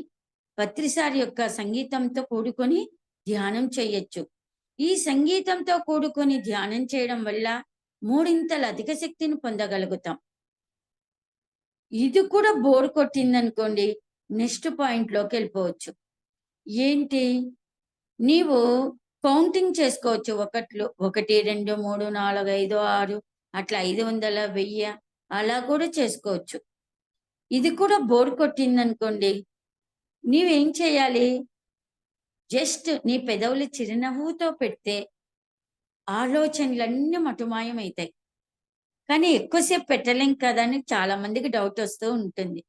పత్రిసారి యొక్క సంగీతంతో కూడుకొని ధ్యానం చేయొచ్చు. ఈ సంగీతంతో కూడుకొని ధ్యానం చేయడం వల్ల 3 అధిక శక్తిని పొందగలుగుతాం. ఇది కూడా బోర్ కొట్టిందనుకోండి, నెక్స్ట్ పాయింట్‌లోకి వెళ్ళిపోవచ్చు. ఏంటి? నీవు కౌంటింగ్ చేసుకోవచ్చు. 1, 2, 3, 4, 5, 6 అట్లా 500, 1000 అలా కూడా చేసుకోవచ్చు. ఇది కూడా బోర్ కొట్టిందనుకోండి, నీవేం చేయాలి? జస్ట్ నీ పెదవులు చిరునవ్వుతో పెడితే ఆలోచనలన్నీ మటుమాయమైతాయి. కానీ ఎక్కువసేపు పెట్టలేం కదా అని చాలా మందికి డౌట్ వస్తూ ఉంటుంది.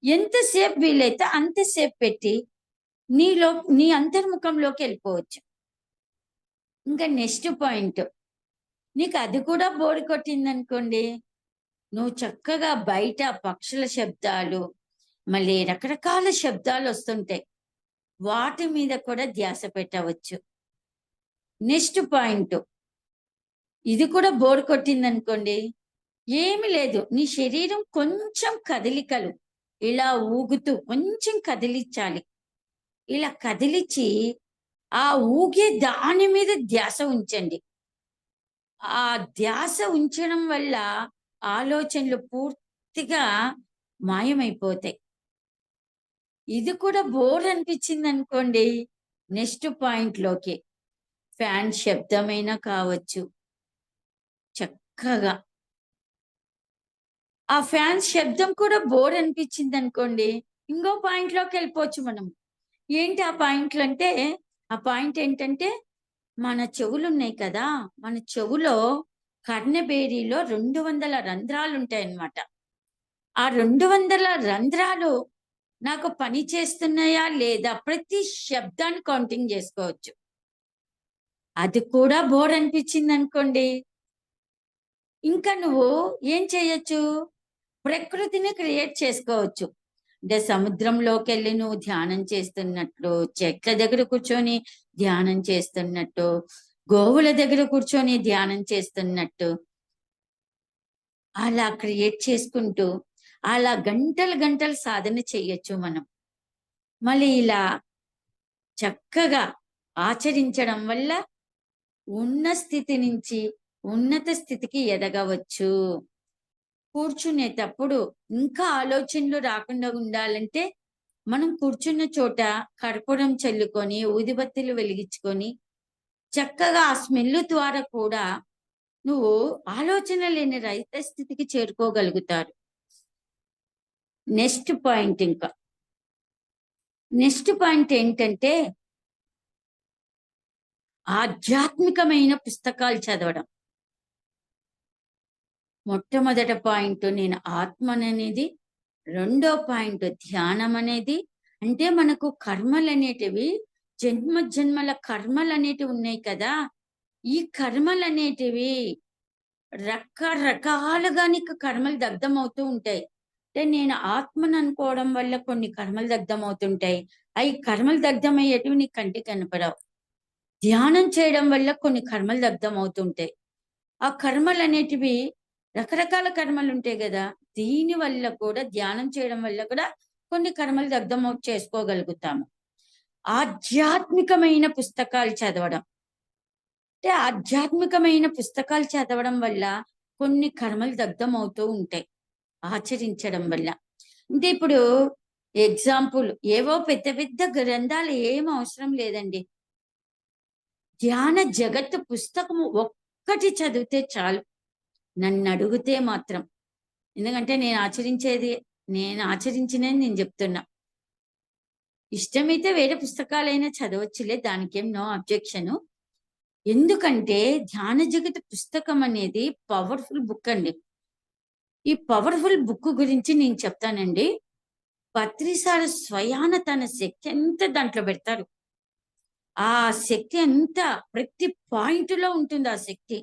ఎంతసేపు వీలైతే అంతసేపు పెట్టి నీ అంతర్ముఖంలోకి వెళ్ళిపోవచ్చు. ఇంకా నెక్స్ట్ పాయింట్, నీకు అది కూడా బోర్ కొట్టిందనుకోండి, నువ్వు చక్కగా బయట పక్షుల శబ్దాలు, మళ్ళీ రకరకాల శబ్దాలు వస్తుంటాయి. వాటి మీద కూడా ధ్యాస పెట్టవచ్చు. నెక్స్ట్ పాయింట్, ఇది కూడా బోర్ కొట్టిందనుకోండి, ఏమి లేదు, నీ శరీరం కొంచెం కదలికలు ఇలా ఊగుతూ కొంచెం కదిలించాలి. ఇలా కదిలించి ఆ ఊగే దాని మీద ధ్యాస ఉంచండి. ఆ ధ్యాస ఉంచడం వల్ల ఆలోచనలు పూర్తిగా మాయమైపోతాయి. ఇది కూడా బోర్ అనిపించింది అనుకోండి, నెక్స్ట్ పాయింట్ లోకి ఫ్యాన్ శబ్దమైనా కావచ్చు. చక్కగా ఆ ఫ్యాన్ శబ్దం కూడా బోర్ అనిపించింది అనుకోండి, ఇంకో పాయింట్ లోకి వెళ్ళిపోవచ్చు మనం. ఏంటి ఆ పాయింట్లు అంటే, ఆ పాయింట్ ఏంటంటే, మన చెవులు ఉన్నాయి కదా, మన చెవులో కర్ణబేరిలో 200 రంధ్రాలు ఉంటాయన్నమాట. ఆ 200 రంధ్రాలు నాకు పని చేస్తున్నాయా లేదా ప్రతి శబ్దాన్ని కౌంటింగ్ చేసుకోవచ్చు. అది కూడా బోర్ అనిపించింది అనుకోండి, ఇంకా నువ్వు ఏం చేయొచ్చు, ప్రకృతిని క్రియేట్ చేసుకోవచ్చు. అంటే సముద్రంలోకి వెళ్ళి నువ్వు ధ్యానం చేస్తున్నట్లు, చెట్ల దగ్గర కూర్చొని ధ్యానం చేస్తున్నట్టు, గోవుల దగ్గర కూర్చొని ధ్యానం చేస్తున్నట్టు అలా క్రియేట్ చేసుకుంటూ అలా గంటలు గంటలు సాధన చెయ్యొచ్చు మనం. మళ్ళీ ఇలా చక్కగా ఆచరించడం వల్ల ఉన్న స్థితి నుంచి ఉన్నత స్థితికి ఎదగవచ్చు. కూర్చునేటప్పుడు ఇంకా ఆలోచనలు రాకుండా ఉండాలంటే, మనం కూర్చున్న చోట కర్పూరం చల్లుకొని ఊదిబత్తీలు వెలిగించుకొని చక్కగా ఆ స్మెల్ ద్వారా కూడా నువ్వు ఆలోచన లేని రహిత స్థితికి చేరుకోగలుగుతారు. నెక్స్ట్ పాయింట్ ఏంటంటే, ఆధ్యాత్మికమైన పుస్తకాలు చదవడం. మొట్టమొదటి పాయింట్ నేను ఆత్మననేది, రెండో పాయింట్ ధ్యానం అనేది. అంటే మనకు కర్మలు అనేటివి, జన్మల కర్మలు అనేటివి ఉన్నాయి కదా, ఈ కర్మలు అనేటివి రకరకాలుగా నీకు కర్మలు దగ్ధమవుతూ ఉంటాయి. అంటే నేను ఆత్మను అనుకోవడం వల్ల కొన్ని కర్మలు దగ్ధమవుతుంటాయి. అవి కర్మలు దగ్ధమయ్యేటివి నీకు కంటికి కనపడవు. ధ్యానం చేయడం వల్ల కొన్ని కర్మలు దగ్ధమవుతుంటాయి. ఆ కర్మలు అనేటివి రకరకాల కర్మలు ఉంటాయి కదా, దీని వల్ల కూడా ధ్యానం చేయడం వల్ల కూడా కొన్ని కర్మలు దగ్ధం చేసుకోగలుగుతాము. ఆధ్యాత్మికమైన పుస్తకాలు చదవడం, అంటే ఆధ్యాత్మికమైన పుస్తకాలు చదవడం వల్ల కొన్ని కర్మలు దగ్ధం అవుతూ ఉంటాయి ఆచరించడం వల్ల. అంటే ఇప్పుడు ఎగ్జాంపుల్, ఏవో పెద్ద పెద్ద గ్రంథాలు ఏం అవసరం లేదండి. ధ్యాన జగత్తు పుస్తకము ఒక్కటి చదివితే చాలు, నన్ను అడిగితే మాత్రం. ఎందుకంటే నేను ఆచరించినది నేను చెప్తున్నా. ఇష్టమైతే వేరే పుస్తకాలైనా చదవచ్చులే, దానికేం నో అబ్జెక్షన్. ఎందుకంటే ధ్యాన జగత్ పుస్తకం అనేది పవర్ఫుల్ బుక్ అండి. ఈ పవర్ఫుల్ బుక్ గురించి నేను చెప్తానండి. పత్రిసార స్వయాన తన శక్తి ఎంత దాంట్లో పెడతారు. ఆ శక్తి అంతా ప్రతి పాయింట్ లో ఉంటుంది ఆ శక్తి.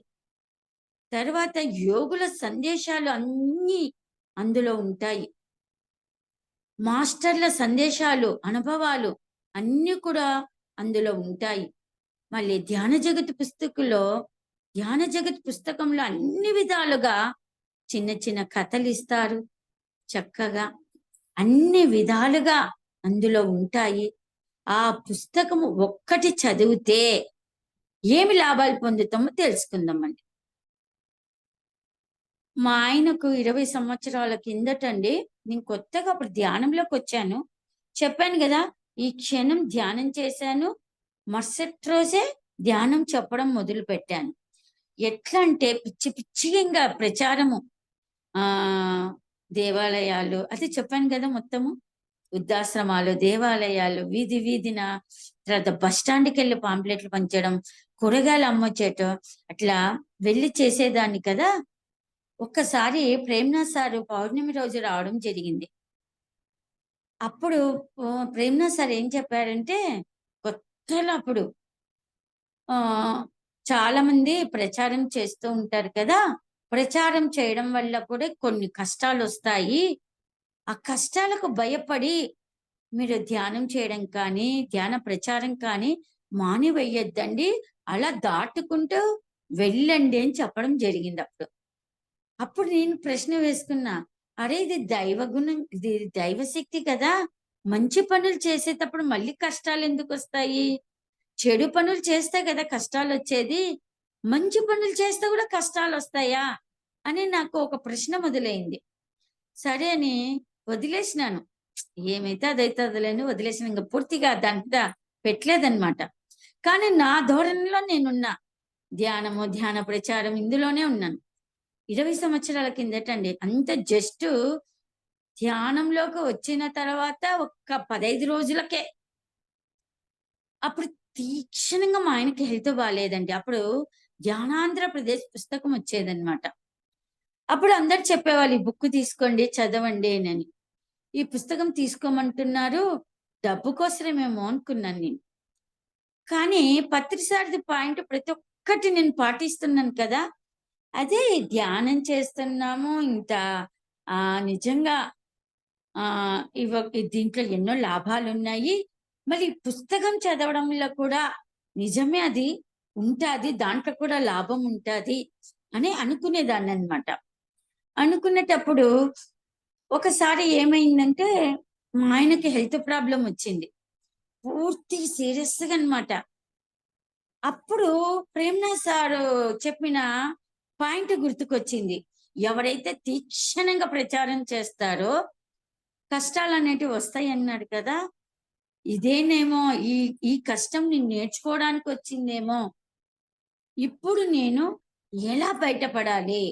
తర్వాత యోగుల సందేశాలు అన్నీ అందులో ఉంటాయి. మాస్టర్ల సందేశాలు, అనుభవాలు అన్నీ కూడా అందులో ఉంటాయి. మళ్ళీ ధ్యాన జగత్ పుస్తకంలో అన్ని విధాలుగా చిన్న చిన్న కథలు ఇస్తారు. చక్కగా అన్ని విధాలుగా అందులో ఉంటాయి. ఆ పుస్తకము ఒక్కటి చదివితే ఏమి లాభాలు పొందుతామో తెలుసుకుందామండి. మా ఆయనకు 20 సంవత్సరాల కిందటండి, నేను కొత్తగా అప్పుడు ధ్యానంలోకి వచ్చాను. చెప్పాను కదా, ఈ క్షణం ధ్యానం చేశాను, మరుసటి రోజే ధ్యానం చెప్పడం మొదలు పెట్టాను. ఎట్లా అంటే పిచ్చి పిచ్చిగా ప్రచారము, ఆ దేవాలయాలు అది చెప్పాను కదా, మొత్తము వృద్ధాశ్రమాలు, దేవాలయాలు, వీధి వీధిన, తర్వాత బస్ స్టాండ్కి వెళ్ళి పాంప్లెట్లు పంచడం, కూరగాయలు అమ్మొచ్చేట, అట్లా వెళ్ళి చేసేదాన్ని కదా. ఒక్కసారి ప్రేమ్‌నాథ్ సారు పౌర్ణమి రోజు రావడం జరిగింది. అప్పుడు ప్రేమ్‌నాథ్ సార్ ఏం చెప్పారంటే, కొత్తలో అప్పుడు ఆహ్, చాలామంది ప్రచారం చేస్తూ ఉంటారు కదా! ప్రచారం చేయడం వల్ల కూడా కొన్ని కష్టాలొస్తాయి. ఆ కష్టాలకు భయపడి మీరు ధ్యానం చేయడం కానీ, ధ్యాన ప్రచారం కానీ మానివేయొద్దండి. అలా దాటుకుంటూ వెళ్ళండి అని చెప్పడం జరిగిందప్పుడు. అప్పుడు నేను ప్రశ్న వేసుకున్నా. అరే! ఇది దైవ గుణం, ఇది దైవశక్తి కదా! మంచి పనులు చేసేటప్పుడు మళ్ళీ కష్టాలెందుకొస్తాయి? చెడు పనులు చేస్తే కదా కష్టాలొచ్చేది. మంచి పనులు చేస్తే కూడా కష్టాలొస్తాయా? అని నాకు ఒక ప్రశ్న మొదలైంది. సరే అని వదిలేసినాను. ఏమైతే అదైతదిలే అని వదిలేసాను. ఇంక పూర్తిగా దాని మీద పెట్టలేదన్నమాట. కానీ నా ధోరణిలో నేనున్నా. ధ్యానము, ధ్యాన ప్రచారం ఇందులోనే ఉన్నాను. 20 సంవత్సరాల కిందటండి. అంత జస్టు ధ్యానంలోకి వచ్చిన తర్వాత ఒక్క 15 రోజులకే అప్పుడు తీక్షణంగా మా ఆయనకి హెల్త్ బాలేదండి. అప్పుడు ధ్యానాంధ్రప్రదేశ్ పుస్తకం వచ్చేదన్నమాట. అప్పుడు అందరూ చెప్పేవాళ్ళు, "ఈ బుక్ తీసుకోండి, చదవండి" అని. ఈ పుస్తకం తీసుకోమంటున్నారు. డబ్బు కోసమేమో అనుకున్నాను నేను. కానీ పత్రిసారథి పాయింట్ ప్రతి ఒక్కటి నేను పాటిస్తున్నాను కదా! అదే ధ్యానం చేస్తున్నాము. ఇంత నిజంగా దీంట్లో ఎన్నో లాభాలున్నాయి. మళ్ళీ పుస్తకం చదవడంలో కూడా నిజమే అది ఉంటాది. దాంట్లో కూడా లాభం ఉంటాది అని అనుకునేదాన్ననమాట. అనుకునేటప్పుడు ఒకసారి ఏమైందంటే, మా ఆయనకి హెల్త్ ప్రాబ్లమ్ వచ్చింది. పూర్తి సీరియస్‌గా అన్నమాట. అప్పుడు ప్రేమ్‌నాథ్ సారు చెప్పిన పాయింట్ గుర్తుకొచ్చింది. ఎవరైతే తీక్షణంగా ప్రచారం చేస్తారో కష్టాలనేటివి వస్తాయన్నాడు కదా! ఇదేనేమో ఈ ఈ కష్టం నేను నేర్చుకోవడానికొచ్చిందేమో! ఇప్పుడు నేను ఎలా బయటపడాలి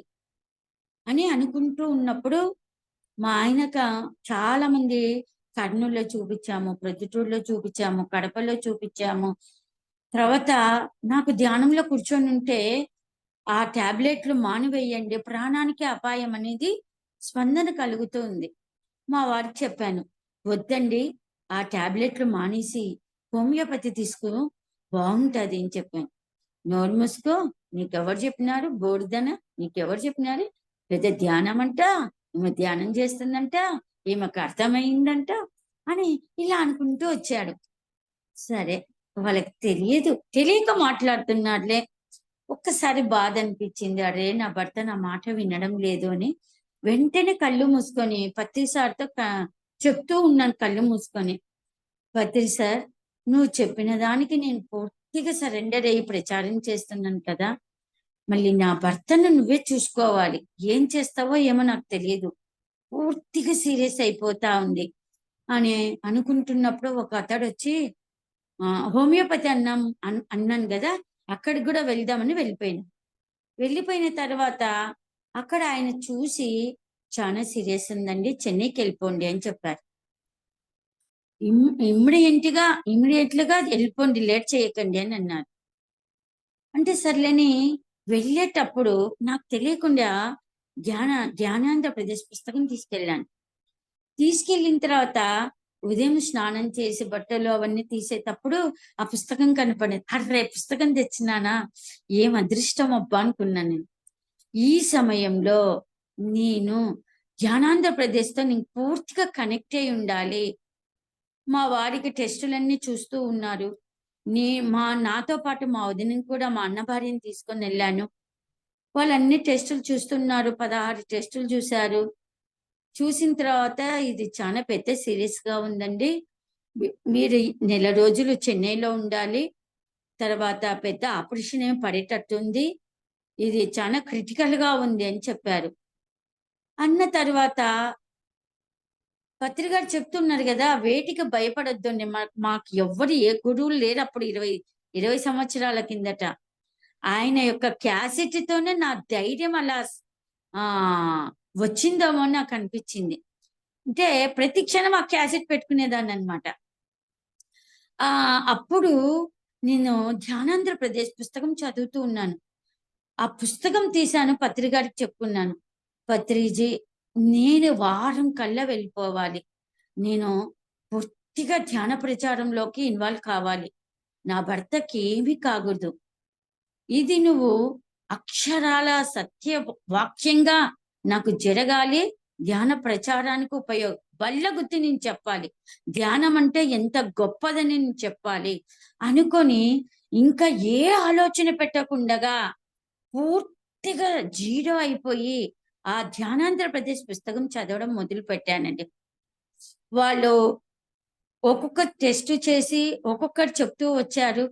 అని అనుకుంటూ ఉన్నప్పుడు మా ఆయనక చాలామంది కర్నూల్‌లో చూపిచ్చాము, ప్రొద్దుటూరులో చూపిచ్చాము, కడపలో చూపిచ్చాము. తర్వాత నాకు ధ్యానంలో కూర్చొనుంటే, ఆ టాబ్లెట్లు మానివేయండి, ప్రాణానికే అపాయం అనేది స్పందన కలుగుతూ ఉంది. మా వారికి చెప్పాను. "వద్దండి, ఆ టాబ్లెట్లు మానేసి హోమియోపతి తీసుకో బావుంటది" అని చెప్పాను. "నోరు మూసుకో, నీకెవరు చెప్పినారు బూడిదన, నీకెవరు చెప్పినారు? పెద్ద ధ్యానమంట, ఈమె ధ్యానం చేస్తుందంట, ఈమెకు అర్థమయిందంట" అని ఇలా అనుకుంటూ వచ్చాడు. సరే, వాళ్ళకి తెలియదు. తెలియక మాట్లాడుతున్నాడులే. ఒక్కసారి బాధనిపిచ్చింది. అరే! నా భర్త నా మాట వినడం లేదు అని. వెంటనే కళ్ళు మూసుకొని పత్రి సార్‌తో చెప్తూ ఉన్నాను కళ్ళు మూసుకొని. "పత్రి సార్, నువ్వు చెప్పిన దానికి నేను పూర్తిగా సరెండర్ అయ్యి ప్రచారం చేస్తున్నాను కదా! మళ్ళీ నా భర్తను నువ్వే చూసుకోవాలి. ఏం చేస్తావో ఏమో నాకు తెలీదు. పూర్తిగా సీరియస్ అయిపోతా ఉంది" అని అనుకుంటున్నప్పుడు ఒక అతడొచ్చి హోమియోపతి అన్నాను గదా! అక్కడికి గూడా వెళ్దామని వెళ్ళిపోయాను. వెళ్ళిపోయిన తర్వాత అక్కడ ఆయన చూసి, "చానా సీరియస్ ఉందండి. చెన్నైకెళ్ళిపోండి" అని చెప్పారు. ఇమ్ ఇమ్మీడియేట్‌గా ఇమ్మీడియేట్‌గా ఎళ్ళిపోండి. లేట్ చేయకండి అని అన్నారు. అంటే సర్లేని వెళ్ళేటప్పుడు నాకు తెలియకుండా ధ్యాన ధ్యానాంధ్రప్రదేశ్ పుస్తకం తీసుకెళ్ళాను. తీసుకెళ్ళిన తర్వాత ఉదయం స్నానం చేసి బట్టలు అవన్నీ తీసేటప్పుడు ఆ పుస్తకం కనపడింది. అర్రె! పుస్తకం తెచ్చినానా? ఏం అదృష్టం అబ్బా! అనుకున్నాను నేను. ఈ సమయంలో నేను ధ్యానాంధ్రప్రదేశ్‌తో నేను పూర్తిగా కనెక్ట్ అయ్యి ఉండాలి. మా వారికి టెస్టులన్నీ చూస్తూ ఉన్నారు. నాతో పాటు మా వదినని కూడా మా అన్న భార్యని తీసుకొనెళ్ళాను. వాళ్ళన్ని టెస్టులు చూస్తున్నారు. 16 టెస్టులు చూసారు. చూసిన తర్వాత ఇది చాలా పెద్ద సీరియస్‌గా ఉందండి. మీరు నెల రోజులు చెన్నైలో ఉండాలి. తర్వాత పెద్ద ఆపరేషన్ ఏమో పడేటట్టుంది. ఇది చాలా క్రిటికల్‌గా ఉంది అని చెప్పారు. అన్న తర్వాత పత్రి గారు చెప్తున్నారు గదా! వేటికి భయపడొద్దండి. మాకు ఎవ్వరు ఏ గురువులు లేరప్పుడు 20 సంవత్సరాల కిందట. ఆయన యొక్క క్యాసెట్‌తోనే నా ధైర్యం అలా ఆహ్, వచ్చిందేమో అని నాకనిపిచ్చింది. అంటే ప్రతి క్షణం ఆ క్యాసెట్ పెట్టుకునేదాన్ననమాట. అప్పుడు నేను 'ధ్యానాంధ్రప్రదేశ్' పుస్తకం చదువుతూ ఉన్నాను. ఆ పుస్తకం తీశాను పత్రిక గారికి చెప్పుకున్నాను. పత్రిజీ, నేను వారం కల్లా వెళ్ళిపోవాలి. నేను పూర్తిగా ధ్యాన ప్రచారంలోకి ఇన్వాల్వ్ కావాలి. నా భర్తకి ఏమీ కాకూడదు. ఇది నువ్వు అక్షరాల సత్య వాక్యంగా నాకు జరగాలి. ధ్యాన ప్రచారానికి బల్లగుద్ది నేను చెప్పాలి. ధ్యానం అంటే ఎంత గొప్పదని నేను చెప్పాలి అనుకొని, ఇంకా ఏ ఆలోచన పెట్టకుండగా పూర్తిగా జీరో అయిపోయి, ఆ ధ్యానాంధ్రప్రదేశ్ పుస్తకం చదవడం మొదలుపెట్టానండి. వాళ్ళు ఒక్కొక్క టెస్ట్ చేసి ఒక్కొక్కటి చెప్తూ వచ్చారు.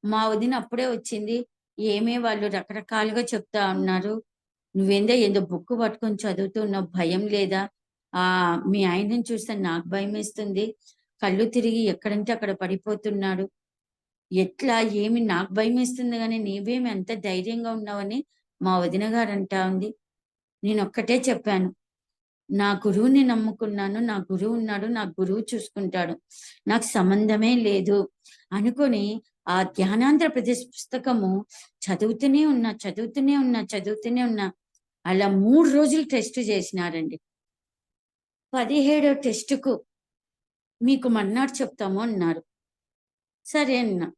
మా వదిన అప్పుడే వచ్చింది. ఏమే వాళ్ళు రకరకాలుగా చెప్తా ఉన్నారు. ఏందో బుక్ పట్టుకొని చదువుతున్నావు, భయం లేదా? మీ ఆయనని చూస్తే నాకు భయమేస్తుంది. కళ్ళు తిరిగి ఎక్కడంటే అక్కడ పడిపోతున్నాడు. ఎట్లా ఏమి నాకు భయమేస్తుంది గానీ నీవేమి అంత ధైర్యంగా ఉన్నావని మా వదిన గారు అంటా ఉంది. నేనొక్కటే చెప్పాను. నా గురువుని నమ్ముకున్నాను. నా గురువు ఉన్నాడు. నా గురువు చూసుకుంటాడు. నాకు సంబంధమే లేదు అనుకొని ఆ ధ్యానాంధ్రప్రదేశ్ పుస్తకము చదువుతూనే ఉన్నా. అలా 3 రోజులు టెస్ట్ చేసినారండి. 17వ టెస్టుకు మీకు మర్నాడు చెప్తాము అన్నారు. సరే అన్నా.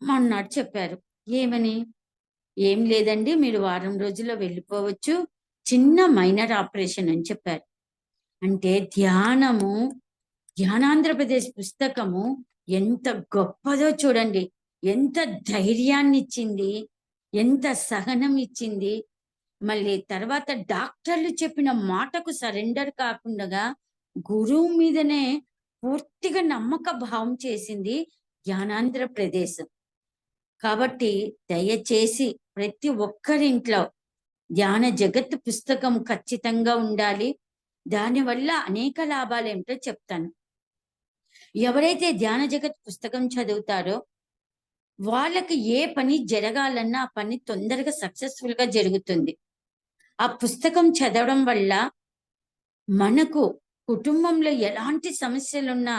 మర్నాడు చెప్పారు. ఏమని? ఏం లేదండి, మీరు వారం రోజుల్లో వెళ్ళిపోవచ్చు. చిన్న మైనర్ ఆపరేషన్ అని చెప్పారు. అంటే ధ్యానాంధ్రప్రదేశ్ పుస్తకము ఎంత గొప్పదో చూడండి. ఎంత ధైర్యాన్నిచ్చింది, ఎంత సహనం ఇచ్చింది. మళ్ళీ తర్వాత డాక్టర్లు చెప్పిన మాటకు సరెండర్ కాకుండా గురువు మీదనే పూర్తిగా నమ్మక భావం చేసింది ధ్యానాంధ్రప్రదేశ్. కాబట్టి దయచేసి ప్రతి ఒక్కరింట్లో ధ్యాన జగత్ పుస్తకం ఖచ్చితంగా ఉండాలి. దానివల్ల అనేక లాభాలేమిటో చెప్తాను. ఎవరైతే ధ్యాన జగత్ పుస్తకం చదువుతారో వాళ్ళకి ఏ పని జరగాలన్నా ఆ పని తొందరగా సక్సెస్ఫుల్ గా జరుగుతుంది. ఆ పుస్తకం చదవడం వల్ల మనకు కుటుంబంలో ఎలాంటి సమస్యలున్నా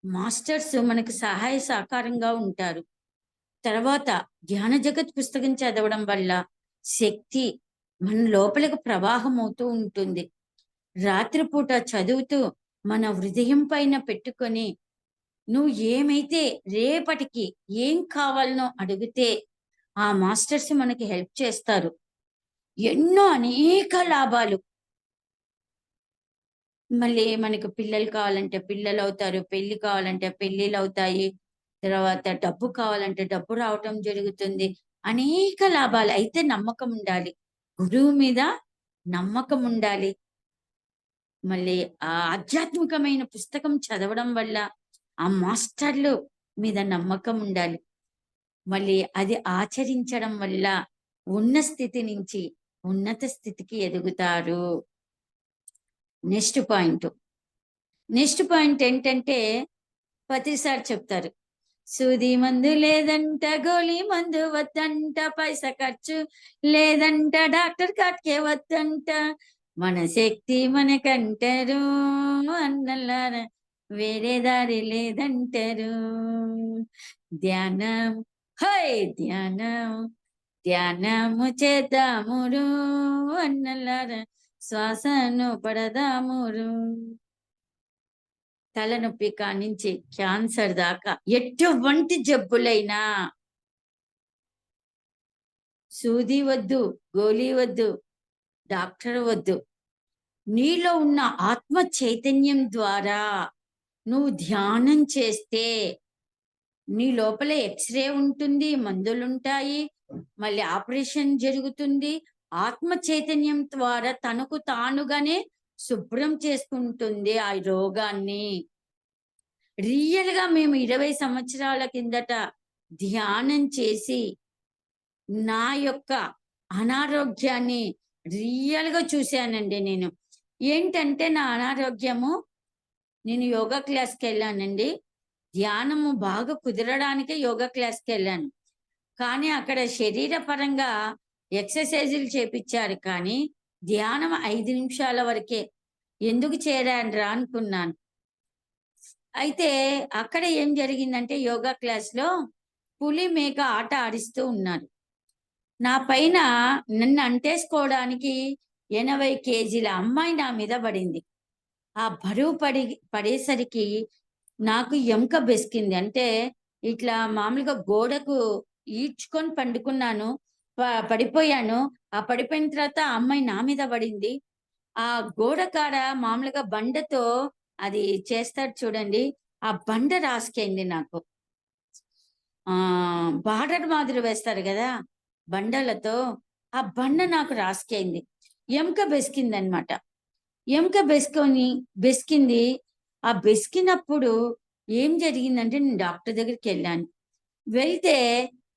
మాస్టర్స్ మనకు సహాయ సహకారంగా ఉంటారు. తర్వాత ధ్యాన జగత్ పుస్తకం చదవడం వల్ల శక్తి మన లోపలికి ప్రవాహం అవుతూ ఉంటుంది. రాత్రిపూట చదువుతూ మన హృదయం పైన పెట్టుకొని నువ్వు ఏమైతే రేపటికి ఏం కావాలనో అడిగితే ఆ మాస్టర్స్ మనకి హెల్ప్ చేస్తారు. ఎన్నో అనేక లాభాలు. మళ్ళీ మనకు పిల్లలు కావాలంటే పిల్లలు అవుతారు, పెళ్లి కావాలంటే పెళ్లిళ్ళు అవుతాయి, తర్వాత డబ్బు కావాలంటే డబ్బు రావటం జరుగుతుంది. అనేక లాభాలు. అయితే నమ్మకం ఉండాలి, గురువు మీద నమ్మకం ఉండాలి. మళ్ళీ ఆ ఆధ్యాత్మికమైన పుస్తకం చదవడం వల్ల ఆ మాస్టర్లు మీద నమ్మకం ఉండాలి. మళ్ళీ అది ఆచరించడం వల్ల ఉన్న స్థితి నుంచి ఉన్నత స్థితికి ఎదుగుతారు. నెక్స్ట్ పాయింట్ ఏంటంటే ప్రతిసారి చెప్తారు, సూది మందు లేదంట, గోళీ మందు వద్దంట, పైసా ఖర్చు లేదంట, డాక్టర్ కాట్కే వద్దంట, మన శక్తి మనకంటారు అన్నలారా, వేరే దారి లేదంటారు. ధ్యానం ధ్యానము చేద్దామురు అన్నలారా, శ్వాసను పడదామురు. తలనొప్పి కానించి క్యాన్సర్ దాకా ఎటువంటి జబ్బులైనా సూది వద్దు, గోళీ వద్దు, డాక్టర్ వద్దు. నీలో ఉన్న ఆత్మ చైతన్యం ద్వారా నువ్వు ధ్యానం చేస్తే నీ లోపల ఎక్స్రే ఉంటుంది, మందులుంటాయి, మళ్ళీ ఆపరేషన్ జరుగుతుంది. ఆత్మ చైతన్యం ద్వారా తనకు తానుగానే శుభ్రం చేసుకుంటుంది ఆ రోగాన్ని. రియల్ గా మేము 20 సంవత్సరాల కిందట ధ్యానం చేసి నా యొక్క అనారోగ్యాన్ని రియల్ గా చూశానండి. నేను ఏంటంటే నా అనారోగ్యము, నేను యోగా క్లాస్కి వెళ్ళానండి. ధ్యానము బాగా కుదరడానికే యోగా క్లాస్కి వెళ్ళాను. కానీ అక్కడ శరీర పరంగా ఎక్సర్సైజులు చేపించారు, కానీ ధ్యానం 5 నిమిషాల వరకే. ఎందుకు చేరానురా అనుకున్నాను. అయితే అక్కడ ఏం జరిగిందంటే యోగా క్లాస్లో పులి మేక ఆట ఆడిస్తూ ఉన్నారు. నా పైన నన్ను అంటేసుకోవడానికి 80 కేజీల అమ్మాయి నా మీద పడింది. ఆ బరువు పడేసరికి నాకు ఎముక బెసికింది. అంటే ఇట్లా మామూలుగా గోడకు ఈడ్చుకొని పండుకున్నాను. ప పడిపోయాను. ఆ పడిపోయిన తర్వాత ఆ అమ్మాయి నా మీద పడింది. ఆ గోడ కాడ మామూలుగా బండతో అది చేస్తారు చూడండి. ఆ బండ రాసుకైంది నాకు. బార్డర్ మాదిరి వేస్తారు గదా! బండలతో. ఆ బండ నాకు రాసుకైంది. ఎముక బెసికిందనమాట. ఎముక బెసికింది. ఆ బెసికినప్పుడు ఏం జరిగిందంటే నేను డాక్టర్ దగ్గరికెళ్ళాను. వెళ్తే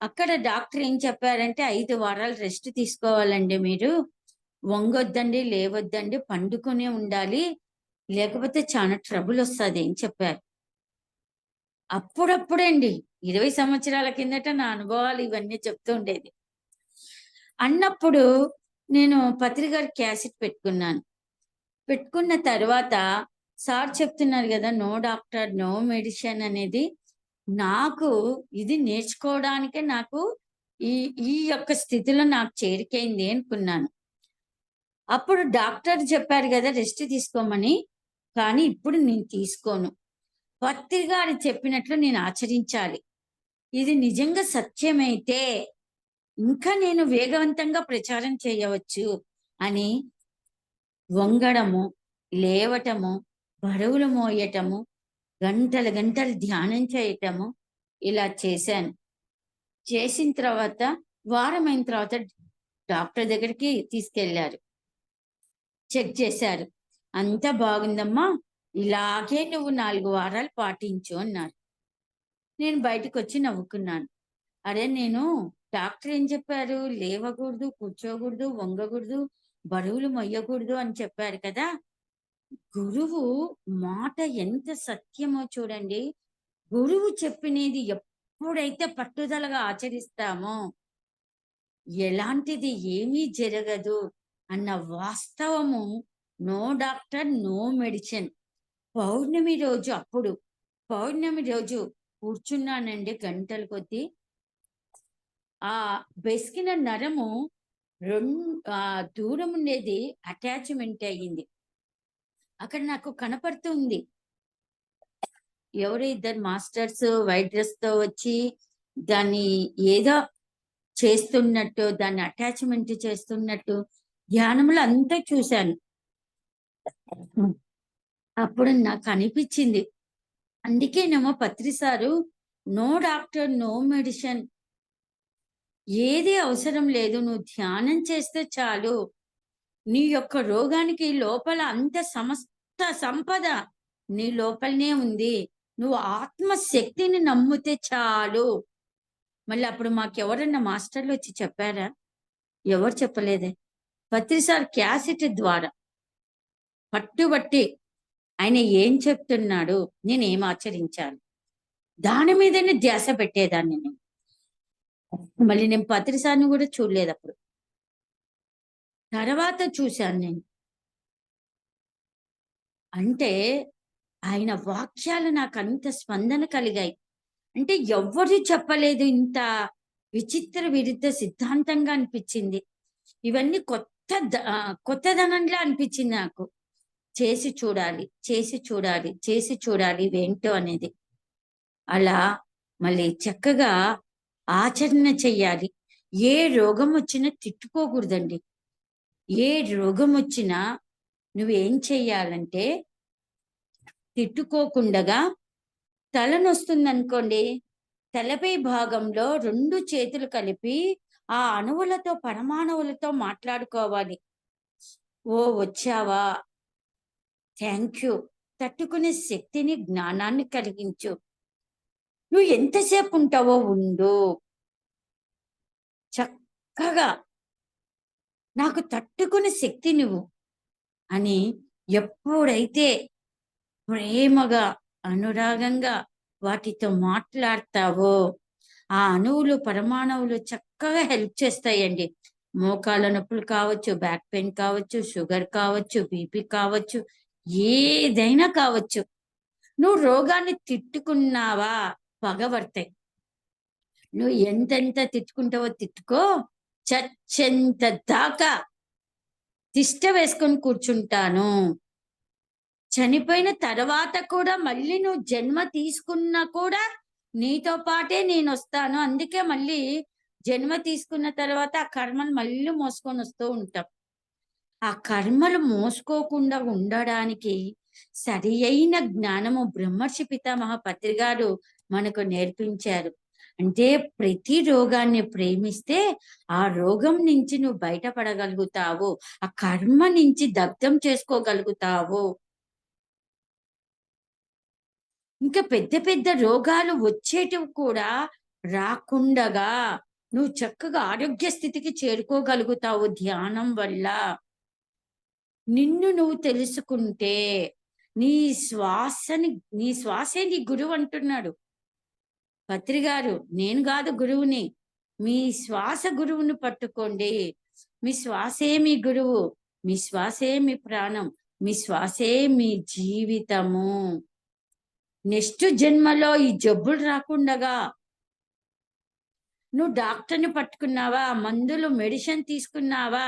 అక్కడ డాక్టర్ ఏం చెప్పారంటే, "5 వారాలు రెస్ట్ తీసుకోవాలండి మీరు. వంగొద్దండి, లేవొద్దండి, పండుకొనే ఉండాలి. లేకపోతే చానా ట్రబులొస్తది" అని చెప్పారు. అప్పుడప్పుడే అండి. 20 సంవత్సరాల కిందట నా అనుభవాలు ఇవన్నీ చెప్తూ ఉండేది. అన్నప్పుడు నేను పత్రి గారికి క్యాసెట్ పెట్టుకున్నాను. పెట్టుకున్న తర్వాత సార్ చెప్తున్నారు గదా! నో డాక్టర్, నో మెడిసిన్ అనేది. నాకు ఇది నేర్చుకోవడానికే నాకు ఈ ఈ యొక్క స్థితిలో నాకు చేరికైంది అనుకున్నాను. అప్పుడు డాక్టర్ చెప్పారు గదా! రెస్ట్ తీసుకోమని. కానీ ఇప్పుడు నేను తీసుకోను. పత్రి గారు చెప్పినట్లు నేను ఆచరించాలి. ఇది నిజంగా సత్యమైతే ఇంకా నేను వేగవంతంగా ప్రచారం చేయవచ్చు అని వంగడము, లేవటము, బరువులు మోయటము, గంటలు గంటలు ధ్యానం చేయటము ఇలా చేశాను. చేసిన తర్వాత వారమైన తర్వాత డాక్టర్ దగ్గరికి తీసుకెళ్లారు. చెక్ చేశారు. "అంతా బాగుందమ్మా. ఇలాగే నువ్వు 4 వారాలు పాటించు" అన్నారు. నేను బయటకొచ్చి నవ్వుకున్నాను. అరే! నేను డాక్టర్ ఏం చెప్పారు? లేవకూడదు, కూర్చోకూడదు, వంగకూడదు, బరువులు మొయ్యకూడదు అని చెప్పారు కదా! గురువు మాట ఎంత సత్యమో చూడండి. గురువు చెప్పినది ఎప్పుడైతే పట్టుదలగా ఆచరిస్తామో, ఎలాంటిది ఏమీ జరగదు అన్న వాస్తవము నో డాక్టర్, నో మెడిసిన్. పౌర్ణమి రోజు అప్పుడు, పౌర్ణమి రోజు కూర్చున్నానండి గంటల కొద్దీ. ఆ బెసికిన నరము దూరం ఉండేది అటాచ్‌మెంట్ అయ్యింది. అక్కడ నాకు కనపడుతూ ఉంది. ఎవరో ఇద్దరు మాస్టర్స్ వైట్ డ్రెస్‌తో వచ్చి దాన్ని ఏదో చేస్తున్నట్టు, దాన్ని అటాచ్‌మెంట్ చేస్తున్నట్టు ధ్యానంలో అంతా చూశాను. అప్పుడు నాకనిపిచ్చింది. అందుకేనేమో Patri sir no doctor, no medicine ఏది అవసరం లేదు. నువ్వు ధ్యానం చేస్తే చాలు. నీ యొక్క రోగానికి లోపల అంత సమస్త సంపద నీ లోపలనే ఉంది. నువ్వు ఆత్మశక్తిని నమ్మితే చాలు. మళ్ళీ అప్పుడు మాకెవరన్నా మాస్టర్‌లొచ్చి చెప్పారా? ఎవరు చెప్పలేదే. పత్రి సార్ క్యాసెట్ ద్వారా పట్టుబట్టి ఆయన ఏం చెప్తున్నాడు, నేనేం ఆచరించాలి. దాని మీదనే ధ్యాస పెట్టేదాన్ని నేను. మళ్ళీ నేను పత్రి సార్‌ని గూడా చూడలేదప్పుడు. తర్వాత చూశాను నేను. అంటే ఆయన వాక్యాలు నాకంత స్పందన కలిగాయి. అంటే ఎవ్వరు చెప్పలేదు ఇంత విచిత్ర విరుద్ధ సిద్ధాంతంగా అనిపిచ్చింది. ఇవన్నీ కొత్తదనంలా అనిపిచ్చింది నాకు. చేసి చూడాలి, చేసి చూడాలి, చేసి చూడాలి ఇవేంటో అనేది. అలా మళ్ళీ చక్కగా ఆచరణ చెయ్యాలి. ఏ రోగమొచ్చినా తిట్టుకోకూడదండి. ఏ రోగమొచ్చినా నువ్వేం చెయ్యాలంటే తిట్టుకోకుండగా తలనొస్తుందనుకోండి, తలపై భాగంలో 2 చేతులు కలిపి ఆ అణువులతో, పరమాణువులతో మాట్లాడుకోవాలి. "ఓ వచ్చావా? Thank you. తట్టుకునే శక్తిని, జ్ఞానాన్ని కలిగించు. నువ్వు ఎంతసేపుంటావో ఉండు. చక్కగా నాకు తట్టుకునే శక్తినివ్వు" అని ఎప్పుడైతే ప్రేమగా, అనురాగంగా వాటితో మాట్లాడతావో, ఆ అణువులు, పరమాణువులు చక్కగా హెల్ప్ చేస్తాయండి. మోకాళ్ళ నొప్పులు కావచ్చు, బ్యాక్ పెయిన్ కావచ్చు, షుగర్ కావచ్చు, బీపీ కావచ్చు, ఏదైనా కావచ్చు. నువ్వు రోగాన్ని తిట్టుకున్నావా పగబడతాయి. నువ్వు ఎంతెంత తిట్టుకుంటావో తిట్టుకో, చచ్చేంత దాకా తిష్ట వేసుకొని కూర్చుంటాను. చనిపోయిన తర్వాత కూడా మళ్ళీ నువ్వు జన్మ తీసుకున్నా కూడా నీతో పాటే నేనొస్తాను. అందుకే మళ్ళీ జన్మ తీసుకున్న తర్వాత ఆ కర్మను మళ్ళీ మోసుకొని వస్తూ ఉంటాం. ఆ కర్మలు మోసుకోకుండా ఉండడానికి సరియైన జ్ఞానము బ్రహ్మర్షి పితామహ పత్రి గారు మనకు నేర్పించారు. అంటే ప్రతి రోగాన్ని ప్రేమిస్తే ఆ రోగం నుంచి నువ్వు బయటపడగలుగుతావు. ఆ కర్మ నుంచి దగ్ధం చేసుకోగలుగుతావు. ఇంకా పెద్ద పెద్ద రోగాలు వచ్చేటివి కూడా రాకుండగా నువ్వు చక్కగా ఆరోగ్య స్థితికి చేరుకోగలుగుతావు ధ్యానం వల్ల. నిన్ను నువ్వు తెలుసుకుంటే నీ శ్వాసని నీ శ్వాసే నీ గురువు అంటున్నాడు పత్రి గారు. నేను కాదు గురువుని. మీ శ్వాస గురువుని పట్టుకోండి. మీ శ్వాసే మీ గురువు. మీ శ్వాసే మీ ప్రాణం. మీ శ్వాసే మీ జీవితము. నెక్స్ట్ జన్మలో ఈ జబ్బులు రాకుండగా నువ్వు డాక్టర్ని పట్టుకున్నావా, మందులు మెడిసిన్ తీసుకున్నావా,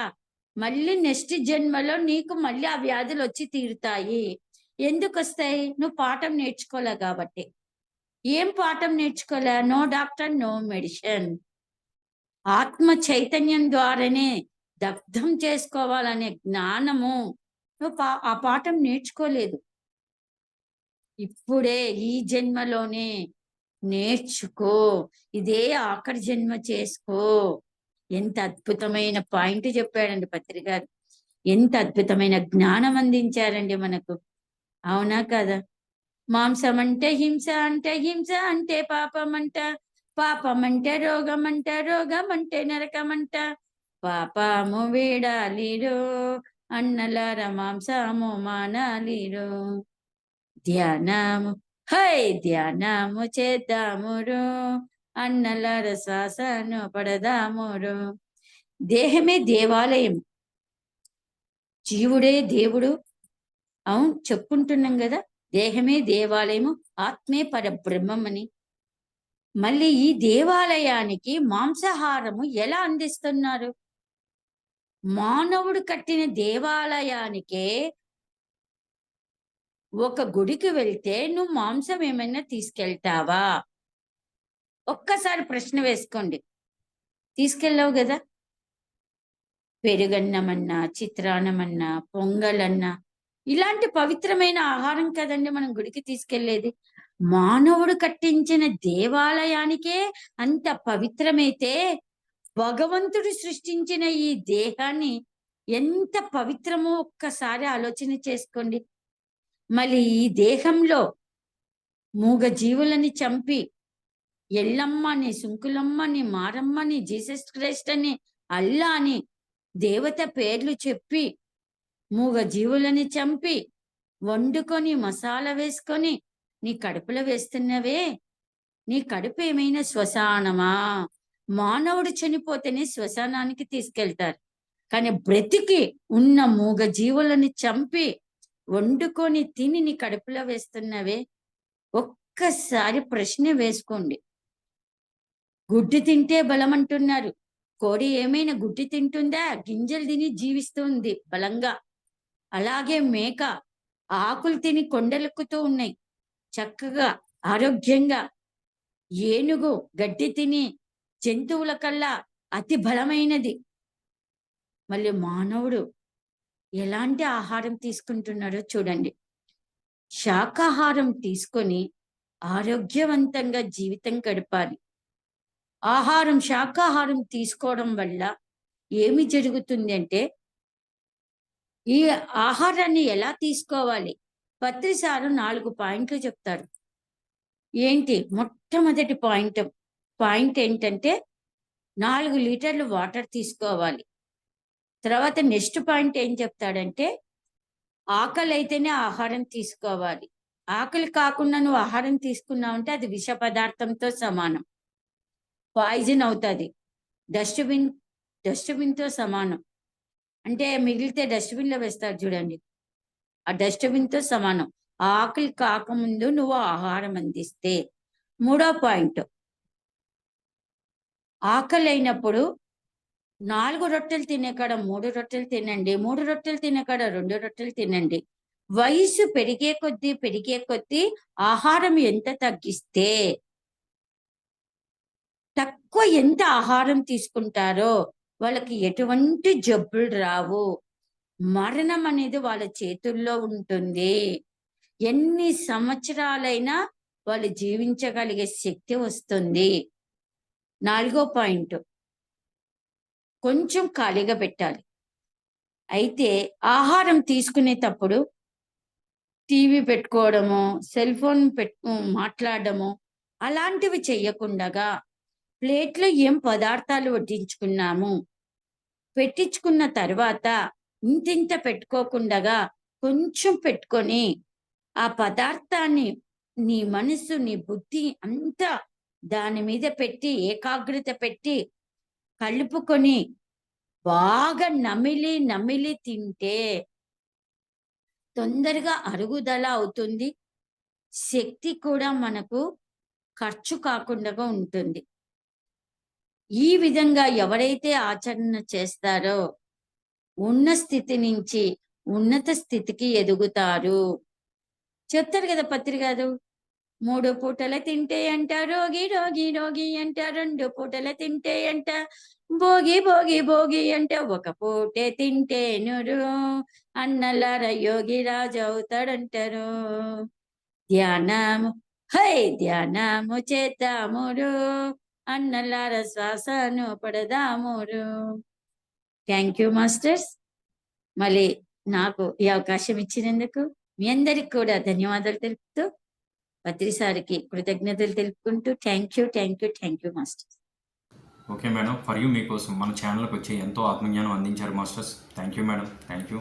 మళ్ళీ నెక్స్ట్ జన్మలో నీకు మళ్ళీ ఆ వ్యాధులు వచ్చి తీరుతాయి. ఎందుకు వస్తాయి? నువ్వు పాఠం నేర్చుకోలే కాబట్టి. ఏం పాఠం నేర్చుకోలే? No doctor, no medicine. ఆత్మ చైతన్యం ద్వారానే దగ్ధం చేసుకోవాలనే జ్ఞానము నువ్వు ఆ పాఠం నేర్చుకోలేదు. ఇప్పుడే ఈ జన్మలోనే నేర్చుకో. ఇదే ఆఖరి జన్మ చేసుకో. ఎంత అద్భుతమైన పాయింట్ చెప్పాడండి పత్రి గారు. ఎంత అద్భుతమైన జ్ఞానం అందించారండి మనకు. అవునా కదా? మాంసం అంటే హింస, అంటే హింస అంటే పాపం అంట, పాపం అంటే రోగం అంట, రోగం అంటే నరకం అంట. పాపము వీడాలిరో అన్నలార మాంసము మానాలిరో. ధ్యానము ధ్యానము చేద్దామురు అన్నలార శ్వాసను పడదామురు. దేహమే దేవాలయం, జీవుడే దేవుడు. అవును చెప్పుకుంటున్నాం కదా, దేహమే దేవాలయము, ఆత్మే పరబ్రహ్మమని. మళ్ళీ ఈ దేవాలయానికి మాంసాహారము ఎలా అందిస్తున్నారు? మానవుడు కట్టిన దేవాలయానికే ఒక గుడికి వెళ్తే నువ్వు మాంసం ఏమైనా తీసుకెళ్తావా? ఒక్కసారి ప్రశ్న వేసుకోండి. తీసుకెళ్ళావు కదా. పెరుగన్నమన్నా, చిత్రాన్నమన్నా, పొంగలన్నా ఇలాంటి పవిత్రమైన ఆహారం కదండి మనం గుడికి తీసుకెళ్లేది. మానవుడు కట్టించిన దేవాలయానికే అంత పవిత్రమైతే భగవంతుడు సృష్టించిన ఈ దేహాన్ని ఎంత పవిత్రమో ఒక్కసారి ఆలోచన చేసుకోండి. మళ్ళీ ఈ దేహంలో మూగ జీవులని చంపి ఎల్లమ్మని, సుంకులమ్మని, మారమ్మని, జీసస్ క్రైస్ట్ అని, అల్లా అని దేవత పేర్లు చెప్పి మూగ జీవులని చంపి వండుకొని మసాలా వేసుకొని నీ కడుపులో వేస్తున్నవే, నీ కడుపు ఏమైనా శ్మశానమా? మానవుడు చనిపోతేనే శ్మశానానికి తీసుకెళ్తారు, కానీ బ్రతికి ఉన్న మూగ జీవులని చంపి వండుకొని తిని నీ కడుపులో వేస్తున్నవే. ఒక్కసారి ప్రశ్న వేసుకోండి. గుడ్డు తింటే బలం అంటున్నారు. కోడి ఏమైనా గుడ్డు తింటుందా? గింజలు తిని జీవిస్తుంది బలంగా. అలాగే మేక ఆకులు తిని కొండలెక్కుతూ ఉన్నాయి చక్కగా ఆరోగ్యంగా. ఏనుగు గడ్డి తిని జంతువుల కల్లా అతి బలమైనది. మళ్ళీ మానవుడు ఎలాంటి ఆహారం తీసుకుంటున్నాడో చూడండి. శాకాహారం తీసుకొని ఆరోగ్యవంతంగా జీవితం గడపాలి. శాకాహారం తీసుకోవడం వల్ల ఏమి జరుగుతుంది అంటే, ఈ ఆహారాన్ని ఎలా తీసుకోవాలి? పత్రి సారు 4 పాయింట్లు చెప్తారు. ఏంటి? మొట్టమొదటి పాయింట్ ఏంటంటే 4 లీటర్లు వాటర్ తీసుకోవాలి. తర్వాత నెక్స్ట్ పాయింట్ ఏం చెప్తాడంటే, ఆకలి అయితేనే ఆహారం తీసుకోవాలి. ఆకలి కాకుండా నువ్వు ఆహారం తీసుకున్నావంటే అది విష పదార్థంతో సమానం, పాయిజన్ అవుతుంది. డస్ట్బిన్తో సమానం. అంటే మిగిలితే డస్ట్బిన్లో వేస్తారు చూడండి, ఆ డస్ట్బిన్తో సమానం. ఆకలి కాకముందు నువ్వు ఆహారం అందిస్తే. మూడో పాయింట్, ఆకలి అయినప్పుడు 4 రొట్టెలు తినే కాడ 3 రొట్టెలు తినండి. 3 రొట్టెలు తినే కాడ 2 రొట్టెలు తినండి. వయసు పెరిగే కొద్దీ ఆహారం ఎంత తగ్గిస్తే, తక్కువ ఎంత ఆహారం తీసుకుంటారో వాళ్ళకి ఎటువంటి జబ్బులు రావు. మరణం అనేది వాళ్ళ చేతుల్లో ఉంటుంది. ఎన్ని సంవత్సరాలైనా వాళ్ళు జీవించగలిగే శక్తి వస్తుంది. 4 పాయింట్ కొంచెం ఖాళీగా పెట్టాలి. అయితే ఆహారం తీసుకునేటప్పుడు టీవీ పెట్టుకోవడము, సెల్ ఫోన్ మాట్లాడడము అలాంటివి చెయ్యకుండగా ప్లేట్‌లో ఏం పదార్థాలు వడ్డించుకున్నాము, పెట్టించుకున్న తర్వాత ఇంతింత పెట్టుకోకుండగా కొంచెం పెట్టుకొని, ఆ పదార్థాన్ని నీ మనసు, నీ బుద్ధి అంతా దాని మీద పెట్టి ఏకాగ్రత పెట్టి కలుపుకొని బాగా నమిలి, నమిలి తింటే తొందరగా అరుగుదల అవుతుంది. శక్తి కూడా మనకు ఖర్చు కాకుండగా ఉంటుంది. ఈ విధంగా ఎవరైతే ఆచరణ చేస్తారో ఉన్న స్థితి నుంచి ఉన్నత స్థితికి ఎదుగుతారు. చెప్తారు గదా పత్రి గారు. 3 పూటల తింటే అంట రోగి, రోగి, రోగి అంట. 2 పూటల తింటే అంట భోగి, భోగి, భోగి అంట. ఒక పూటే తింటేనురు అన్నలార యోగి రాజు అవుతాడంటారు. ధ్యానము హై ధ్యానము చేద్దామురు అన్నలార శ్వాసను పడదామురు. Thank you masters. మళ్ళీ నాకు ఈ అవకాశం ఇచ్చినందుకు మీ అందరికి కూడా ధన్యవాదాలు తెలుపుతూ పత్రి సార్‌కి కృతజ్ఞతలు తెలుపుకుంటూ thank you masters. Okay madam. For you మీకోసం మన ఛానల్‌కి వచ్చి ఎంతో ఆత్మజ్ఞానం అందించారు masters. Thank you madam. Thank you.